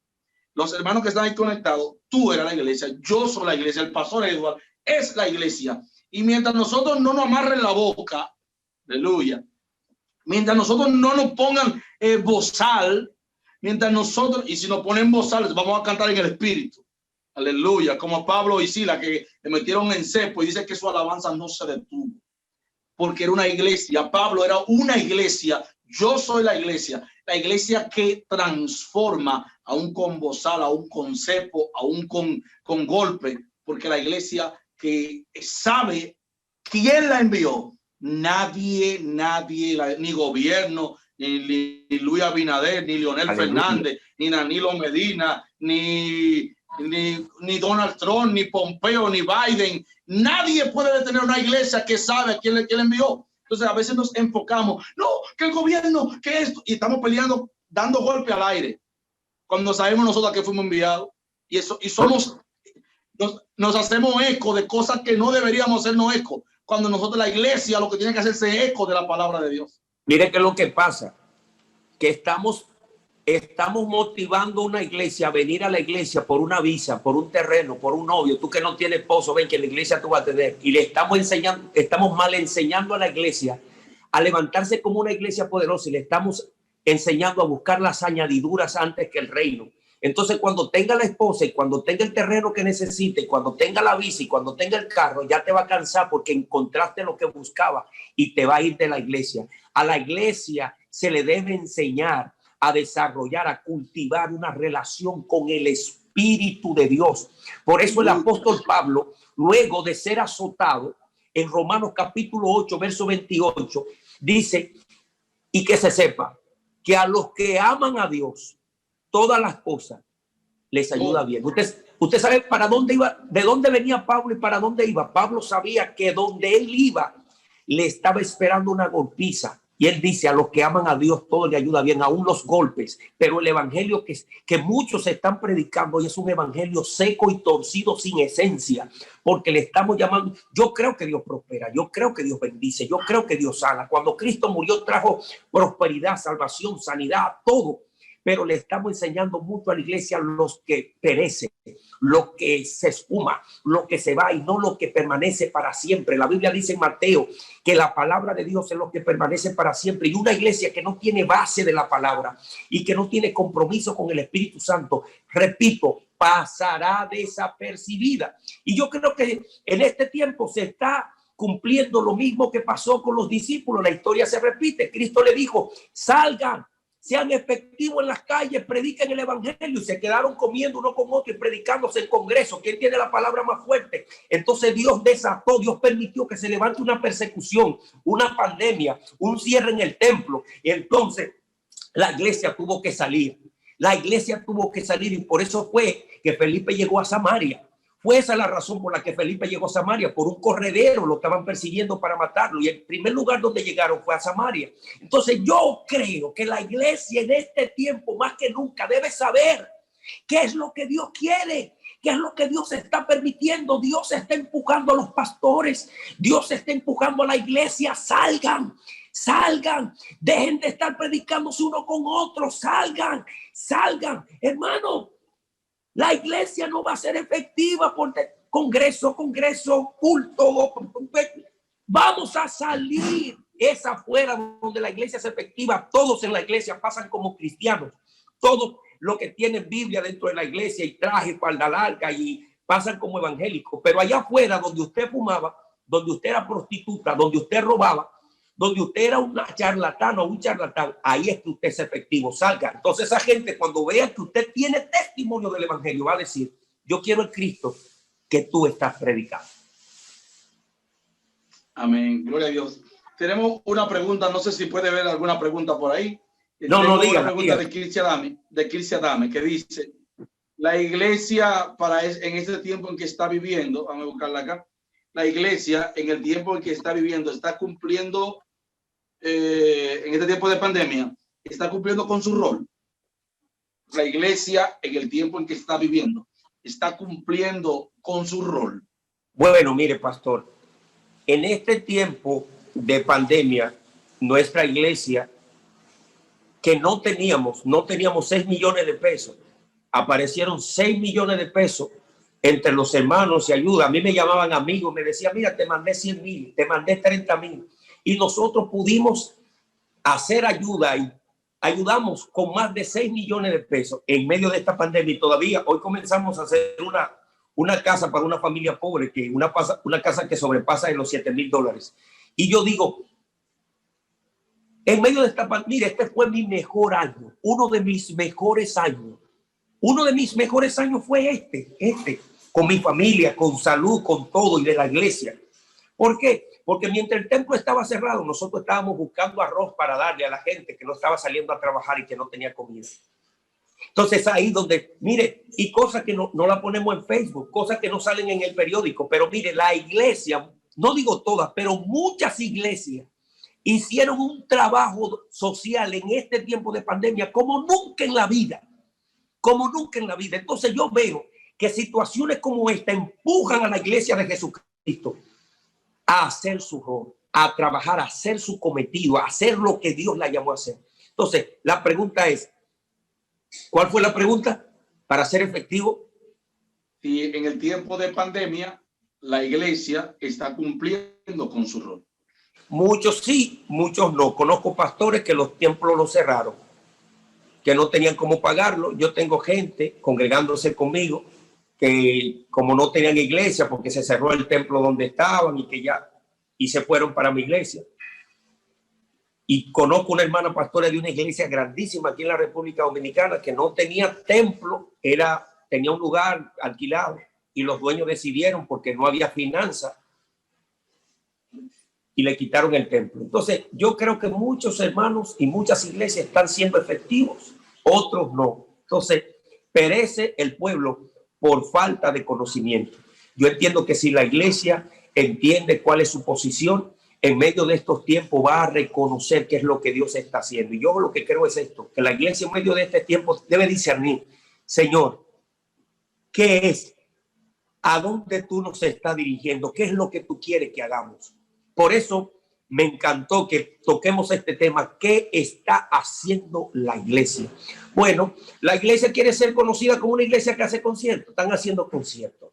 Los hermanos que están ahí conectados, tú eras la iglesia, yo soy la iglesia, el pastor Edward es la iglesia. Y mientras nosotros no nos amarren la boca, aleluya, mientras nosotros no nos pongan bozal, mientras nosotros, y si nos ponen bozal, vamos a cantar en el espíritu. Aleluya, como Pablo y Sila que le metieron en cepo y dice que su alabanza no se detuvo. Porque era una iglesia, Pablo era una iglesia, yo soy la iglesia que transforma aún con bozal, aún con cepo, aún con golpe, porque la iglesia que sabe quién la envió, nadie, ni gobierno, ni Luis Abinader, ni Leonel Fernández, ni Danilo Medina, ni Donald Trump, ni Pompeo, ni Biden. Nadie puede detener una iglesia que sabe a quién le envió. Entonces a veces nos enfocamos, no, que el gobierno, que esto, y estamos peleando, dando golpe al aire, cuando sabemos nosotros a qué fuimos enviados. Y nos hacemos eco de cosas que no deberíamos hacernos eco, cuando nosotros, la iglesia, lo que tiene que hacerse eco de la palabra de Dios. Mire que lo que pasa, que estamos motivando a una iglesia a venir a la iglesia por una visa, por un terreno, por un novio. Tú que no tienes esposo, ven que en la iglesia tú vas a tener. Y le estamos mal enseñando a la iglesia a levantarse como una iglesia poderosa y le estamos enseñando a buscar las añadiduras antes que el reino. Entonces, cuando tenga la esposa y cuando tenga el terreno que necesite, cuando tenga la visa y cuando tenga el carro, ya te va a cansar porque encontraste lo que buscaba y te va a ir de la iglesia. A la iglesia se le debe enseñar a desarrollar, a cultivar una relación con el Espíritu de Dios. Por eso el apóstol Pablo, luego de ser azotado, en Romanos capítulo 8, verso 28, dice, y que se sepa que a los que aman a Dios, todas las cosas les ayuda bien. Usted sabe para dónde iba, de dónde venía Pablo y para dónde iba. Pablo sabía que donde él iba le estaba esperando una golpiza. Y él dice, a los que aman a Dios todo le ayuda bien, aún los golpes. Pero el evangelio que muchos están predicando y es un evangelio seco y torcido sin esencia, porque le estamos llamando, yo creo que Dios prospera, yo creo que Dios bendice, yo creo que Dios sana. Cuando Cristo murió trajo prosperidad, salvación, sanidad, todo. Pero le estamos enseñando mucho a la iglesia los que perecen, lo que se espuma, lo que se va y no lo que permanece para siempre. La Biblia dice en Mateo que la palabra de Dios es lo que permanece para siempre. Y una iglesia que no tiene base de la palabra y que no tiene compromiso con el Espíritu Santo, repito, pasará desapercibida. Y yo creo que en este tiempo se está cumpliendo lo mismo que pasó con los discípulos. La historia se repite. Cristo le dijo, salgan, sean efectivos en las calles, prediquen el evangelio, y se quedaron comiendo uno con otro y predicándose en congreso. ¿Quién tiene la palabra más fuerte? Entonces Dios desató, Dios permitió que se levante una persecución, una pandemia, un cierre en el templo. Y entonces la iglesia tuvo que salir. La iglesia tuvo que salir, y por eso fue que Felipe llegó a Samaria. Fue esa la razón por la que Felipe llegó a Samaria, por un corredero, lo estaban persiguiendo para matarlo, y el primer lugar donde llegaron fue a Samaria. Entonces yo creo que la iglesia en este tiempo más que nunca debe saber qué es lo que Dios quiere, qué es lo que Dios está permitiendo. Dios está empujando a los pastores, Dios está empujando a la iglesia. Salgan, salgan, dejen de estar predicándose uno con otro, salgan, salgan, hermano. La iglesia no va a ser efectiva por congreso, culto. Vamos a salir. Es afuera donde la iglesia es efectiva. Todos en la iglesia pasan como cristianos. Todos los que tienen Biblia dentro de la iglesia y traje, falda larga, y pasan como evangélicos. Pero allá afuera donde usted fumaba, donde usted era prostituta, donde usted robaba, donde usted era una charlatana o un charlatán, ahí es que usted es efectivo. Salga. Entonces esa gente, cuando vea que usted tiene testimonio del evangelio, va a decir, yo quiero el Cristo que tú estás predicando. Amén. Gloria a Dios. Tenemos una pregunta, no sé si puede ver alguna pregunta por ahí. No diga. Una pregunta de Cristi Adame, que dice, la iglesia en este tiempo en que está viviendo, vamos a buscarla acá, la iglesia en el tiempo en que está viviendo está cumpliendo, en este tiempo de pandemia, está cumpliendo con su rol. La iglesia en el tiempo en que está viviendo está cumpliendo con su rol. Bueno, mire, pastor, en este tiempo de pandemia, nuestra iglesia, que no teníamos 6 millones de pesos, aparecieron 6 millones de pesos entre los hermanos y ayuda. A mí me llamaban amigos, me decían, mira, te mandé 100,000, te mandé 30,000. Y nosotros pudimos hacer ayuda y ayudamos con más de 6 millones de pesos en medio de esta pandemia. Y todavía hoy comenzamos a hacer una casa para una familia pobre, que una casa que sobrepasa de los $7,000. Y yo digo, en medio de esta pandemia, este fue mi mejor año, uno de mis mejores años. Uno de mis mejores años fue este, con mi familia, con salud, con todo, y de la iglesia. ¿Por qué? Porque mientras el templo estaba cerrado, nosotros estábamos buscando arroz para darle a la gente que no estaba saliendo a trabajar y que no tenía comida. Entonces ahí donde, mire, y cosas que no la ponemos en Facebook, cosas que no salen en el periódico, pero mire, la iglesia, no digo todas, pero muchas iglesias hicieron un trabajo social en este tiempo de pandemia como nunca en la vida, como nunca en la vida. Entonces yo veo que situaciones como esta empujan a la iglesia de Jesucristo a hacer su rol, a trabajar, a hacer su cometido, a hacer lo que Dios la llamó a hacer. Entonces, la pregunta es, ¿cuál fue la pregunta? Para ser efectivo. Si en el tiempo de pandemia la iglesia está cumpliendo con su rol. Muchos sí, muchos no. Conozco pastores que los templos los cerraron, que no tenían cómo pagarlo. Yo tengo gente congregándose conmigo que como no tenían iglesia porque se cerró el templo donde estaban y se fueron para mi iglesia. Y conozco una hermana pastora de una iglesia grandísima aquí en la República Dominicana que no tenía templo, tenía un lugar alquilado y los dueños decidieron porque no había finanzas y le quitaron el templo. Entonces yo creo que muchos hermanos y muchas iglesias están siendo efectivos, otros no. Entonces perece el pueblo por falta de conocimiento. Yo entiendo que si la iglesia entiende cuál es su posición, en medio de estos tiempos va a reconocer qué es lo que Dios está haciendo. Y yo lo que creo es esto, que la iglesia en medio de este tiempo debe discernir, Señor, ¿qué es? ¿A dónde tú nos estás dirigiendo? ¿Qué es lo que tú quieres que hagamos? Por eso me encantó que toquemos este tema. ¿Qué está haciendo la iglesia? Bueno, la iglesia quiere ser conocida como una iglesia que hace conciertos. Están haciendo conciertos.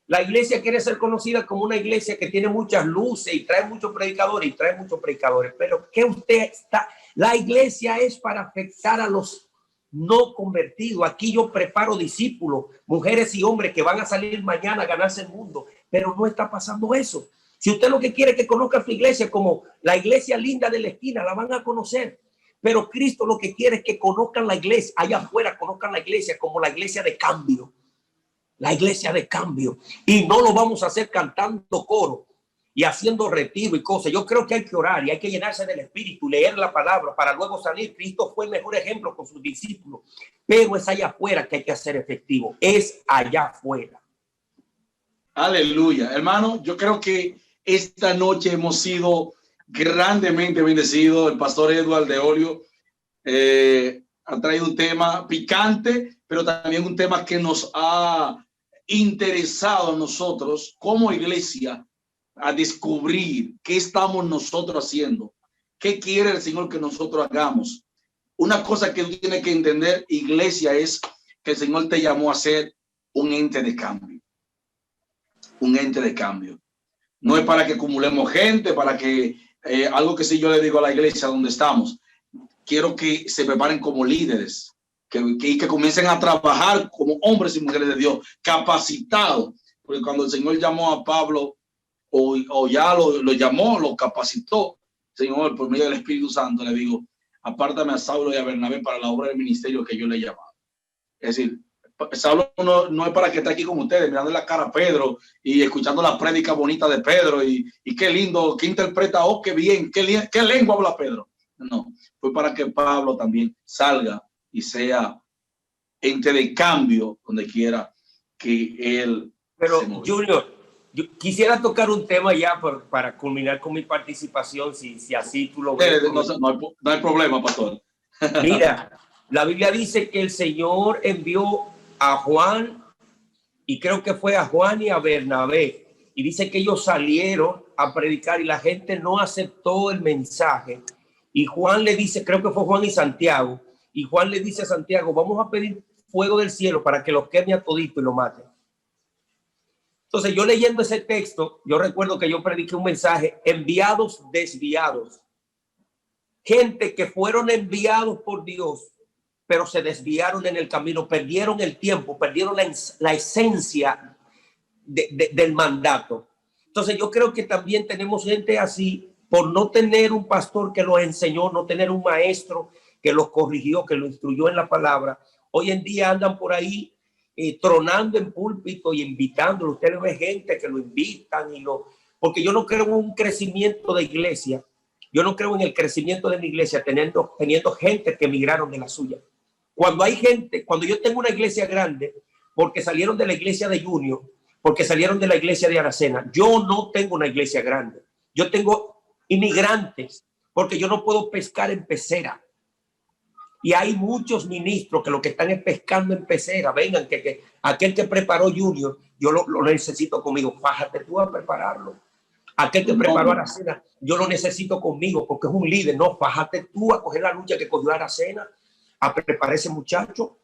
La iglesia quiere ser conocida como una iglesia que tiene muchas luces y trae muchos predicadores Pero ¿qué usted está? La iglesia es para afectar a los no convertidos. Aquí yo preparo discípulos, mujeres y hombres que van a salir mañana a ganarse el mundo, pero no está pasando eso. Si usted lo que quiere es que conozca su iglesia como la iglesia linda de la esquina, la van a conocer. Pero Cristo lo que quiere es que conozcan la iglesia, allá afuera conozcan la iglesia como la iglesia de cambio. La iglesia de cambio. Y no lo vamos a hacer cantando coro y haciendo retiro y cosas. Yo creo que hay que orar y hay que llenarse del Espíritu, leer la palabra para luego salir. Cristo fue el mejor ejemplo con sus discípulos. Pero es allá afuera que hay que hacer efectivo. Es allá afuera. Aleluya. Hermano, yo creo que esta noche hemos sido grandemente bendecidos. El pastor Edward de Olio ha traído un tema picante, pero también un tema que nos ha interesado a nosotros como iglesia a descubrir qué estamos nosotros haciendo, qué quiere el Señor que nosotros hagamos. Una cosa que tú tienes que entender, iglesia, es que el Señor te llamó a ser un ente de cambio. Un ente de cambio. No es para que acumulemos gente, para que algo que sí yo le digo a la iglesia donde estamos, quiero que se preparen como líderes, que comiencen a trabajar como hombres y mujeres de Dios, capacitados, porque cuando el Señor llamó a Pablo o ya lo llamó, lo capacitó, Señor, por medio del Espíritu Santo, le digo, apártame a Saulo y a Bernabé para la obra del ministerio que yo le he llamado. Es decir, Saulo no es para que esté aquí con ustedes, mirando la cara a Pedro y escuchando la prédica bonita de Pedro y qué lindo, qué interpreta, oh, qué bien, qué lengua habla Pedro. No, fue para que Pablo también salga y sea ente de cambio donde quiera que él. Pero Junior, yo quisiera tocar un tema ya para culminar con mi participación, si así tú lo ves. No hay problema, pastor. Mira, la Biblia dice que el Señor envió a Juan, y creo que fue a Juan y a Bernabé, y dice que ellos salieron a predicar y la gente no aceptó el mensaje. Y Juan le dice, creo que fue Juan y Santiago, y Juan le dice a Santiago, vamos a pedir fuego del cielo para que los queme a todito y lo maten. Entonces yo leyendo ese texto, yo recuerdo que yo prediqué un mensaje, enviados desviados. Gente que fueron enviados por Dios, pero se desviaron en el camino, perdieron el tiempo, perdieron la esencia del mandato. Entonces yo creo que también tenemos gente así, por no tener un pastor que los enseñó, no tener un maestro que los corrigió, que los instruyó en la palabra. Hoy en día andan por ahí tronando en púlpito y invitándolo. Usted ve gente que lo invitan porque yo no creo en un crecimiento de iglesia. Yo no creo en el crecimiento de mi iglesia teniendo gente que emigraron de la suya. Cuando hay gente, cuando yo tengo una iglesia grande, porque salieron de la iglesia de Junior, porque salieron de la iglesia de Aracena, yo no tengo una iglesia grande. Yo tengo inmigrantes, porque yo no puedo pescar en pecera. Y hay muchos ministros que lo que están es pescando en pecera. Vengan, que aquel que preparó Junior, yo lo necesito conmigo. Fájate tú a prepararlo. Aquel que preparó Aracena, yo lo necesito conmigo porque es un líder. No, fájate tú a coger la lucha que cogió Aracena, a preparar ese muchacho.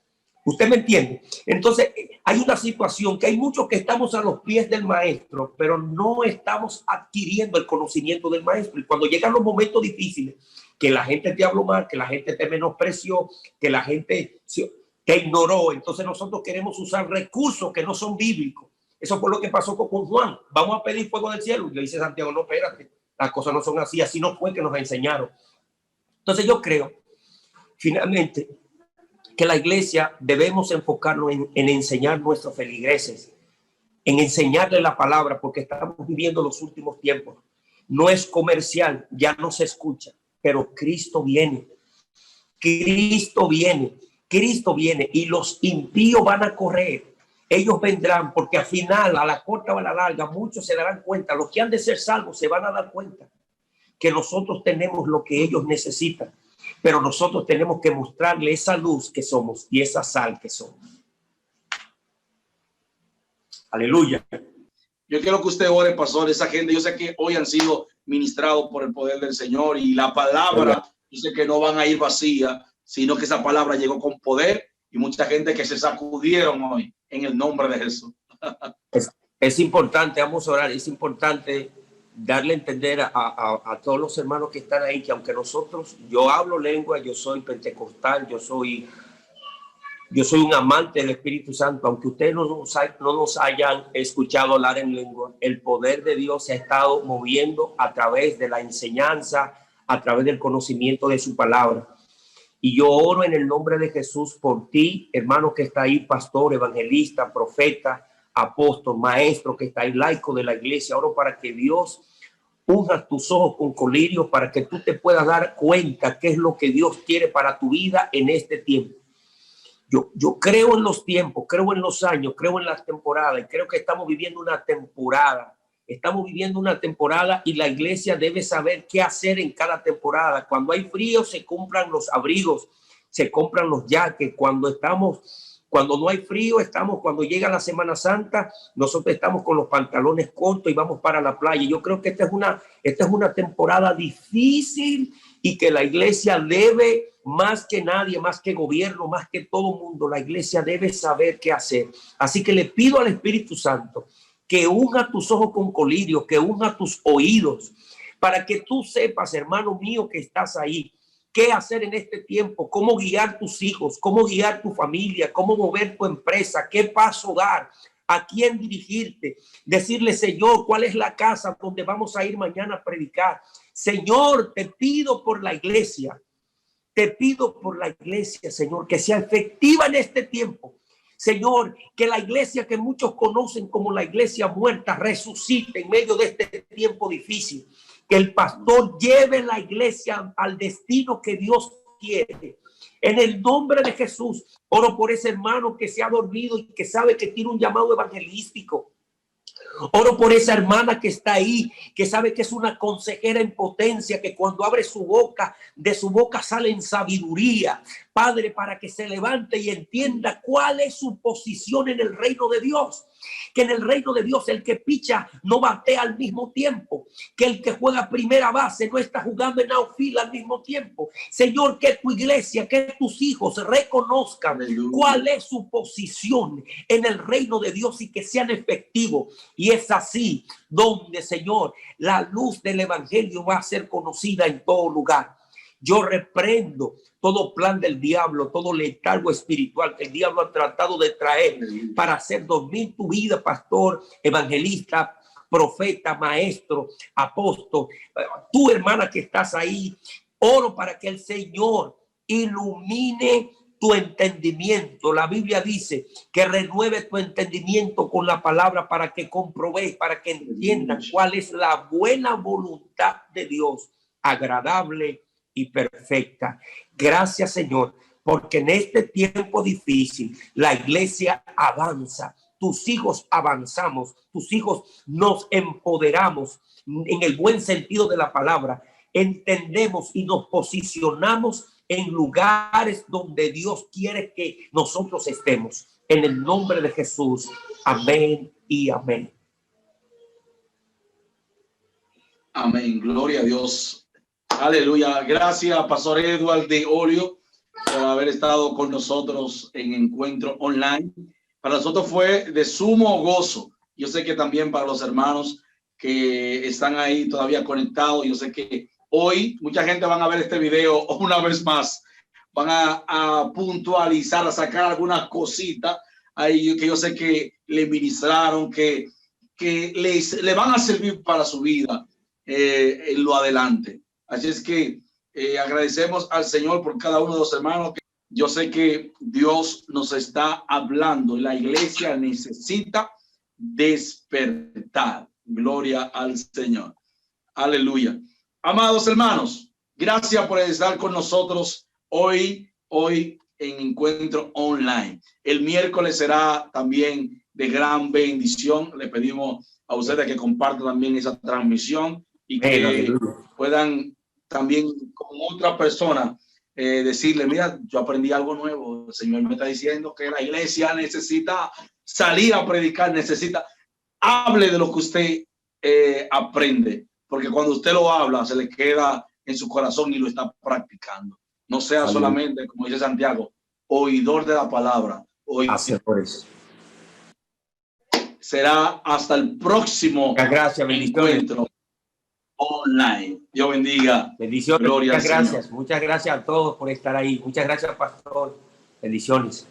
¿Usted me entiende? Entonces, hay una situación que hay muchos que estamos a los pies del maestro, pero no estamos adquiriendo el conocimiento del maestro. Y cuando llegan los momentos difíciles, que la gente te habló mal, que la gente te menospreció, que la gente te ignoró, entonces nosotros queremos usar recursos que no son bíblicos. Eso fue lo que pasó con Juan. Vamos a pedir fuego del cielo. Y le dice Santiago, no, espérate, las cosas no son así. Así no fue que nos enseñaron. Entonces yo creo, finalmente, que la iglesia debemos enfocarnos en enseñar a nuestros feligreses, en enseñarles la palabra, porque estamos viviendo los últimos tiempos. No es comercial, ya no se escucha, pero Cristo viene. Cristo viene. Cristo viene y los impíos van a correr. Ellos vendrán porque al final, a la corta o a la larga, muchos se darán cuenta. Los que han de ser salvos se van a dar cuenta que nosotros tenemos lo que ellos necesitan. Pero nosotros tenemos que mostrarle esa luz que somos y esa sal que somos. Aleluya. Yo quiero que usted ore, pastor, esa gente. Yo sé que hoy han sido ministrados por el poder del Señor y la palabra, yo sé que no van a ir vacía, sino que esa palabra llegó con poder y mucha gente que se sacudieron hoy en el nombre de Jesús. Es importante, vamos a orar, es importante darle a entender a todos los hermanos que están ahí que aunque yo hablo lengua, yo soy pentecostal, yo soy Yo soy un amante del Espíritu Santo, aunque ustedes no nos hayan escuchado hablar en lengua. El poder de Dios se ha estado moviendo a través de la enseñanza, a través del conocimiento de su palabra. Y yo oro en el nombre de Jesús por ti, hermano que está ahí, pastor, evangelista, profeta, apóstol, maestro que está ahí, laico de la iglesia. Oro para que Dios unja tus ojos con colirios, para que tú te puedas dar cuenta qué es lo que Dios quiere para tu vida en este tiempo. Yo creo en los tiempos, creo en los años, creo en las temporadas, y creo que estamos viviendo una temporada. Estamos viviendo una temporada y la iglesia debe saber qué hacer en cada temporada. Cuando hay frío se compran los abrigos, se compran los jackets. Cuando no hay frío, cuando llega la Semana Santa, nosotros estamos con los pantalones cortos y vamos para la playa. Yo creo que esta es una temporada difícil y que la iglesia debe, más que nadie, más que gobierno, más que todo mundo, la iglesia debe saber qué hacer. Así que le pido al Espíritu Santo que unja tus ojos con colirio, que unja tus oídos, para que tú sepas, hermano mío, que estás ahí, qué hacer en este tiempo, cómo guiar tus hijos, cómo guiar tu familia, cómo mover tu empresa, qué paso dar, a quién dirigirte, decirle, Señor, ¿cuál es la casa donde vamos a ir mañana a predicar? Señor, te pido por la iglesia, Señor, que sea efectiva en este tiempo. Señor, que la iglesia que muchos conocen como la iglesia muerta resucite en medio de este tiempo difícil. Que el pastor lleve la iglesia al destino que Dios quiere. En el nombre de Jesús, oro por ese hermano que se ha dormido y que sabe que tiene un llamado evangelístico. Oro por esa hermana que está ahí, que sabe que es una consejera en potencia, que cuando abre su boca, de su boca sale en sabiduría. Padre, para que se levante y entienda cuál es su posición en el reino de Dios. Que en el reino de Dios el que picha no batea al mismo tiempo. Que el que juega primera base no está jugando en outfield al mismo tiempo. Señor, que tu iglesia, que tus hijos reconozcan cuál es su posición en el reino de Dios y que sean efectivos. Y es así donde, Señor, la luz del evangelio va a ser conocida en todo lugar. Yo reprendo todo plan del diablo, todo letargo espiritual que el diablo ha tratado de traer para hacer dormir tu vida, pastor, evangelista, profeta, maestro, apóstol. Tú, hermana, que estás ahí, oro para que el Señor ilumine tu entendimiento. La Biblia dice que renueve tu entendimiento con la palabra para que comprobéis, para que entiendan cuál es la buena voluntad de Dios, agradable y perfecta. Gracias, Señor, porque en este tiempo difícil la iglesia avanza, tus hijos avanzamos, tus hijos nos empoderamos en el buen sentido de la palabra, entendemos y nos posicionamos en lugares donde Dios quiere que nosotros estemos. En el nombre de Jesús, amén y amén. Amén, gloria a Dios. Aleluya. Gracias, Pastor Edward de Olio, por haber estado con nosotros en Encuentro Online. Para nosotros fue de sumo gozo. Yo sé que también para los hermanos que están ahí todavía conectados, yo sé que hoy mucha gente van a ver este video una vez más. Van a puntualizar, a sacar algunas cositas ahí que yo sé que le ministraron, que le van a servir para su vida en lo adelante. Así es que agradecemos al Señor por cada uno de los hermanos. Yo sé que Dios nos está hablando. La iglesia necesita despertar. Gloria al Señor. Aleluya. Amados hermanos, gracias por estar con nosotros hoy en Encuentro Online. El miércoles será también de gran bendición. Le pedimos a ustedes que compartan también esa transmisión y que puedan también con otra persona decirle, mira, yo aprendí algo nuevo. El Señor me está diciendo que la iglesia necesita salir a predicar, hable de lo que usted aprende, porque cuando usted lo habla se le queda en su corazón y lo está practicando. No sea solamente, como dice Santiago, oidor de la palabra. Será hasta el próximo encuentro online. Dios bendiga. Bendiciones. Muchas gracias a todos por estar ahí. Muchas gracias, pastor. Bendiciones.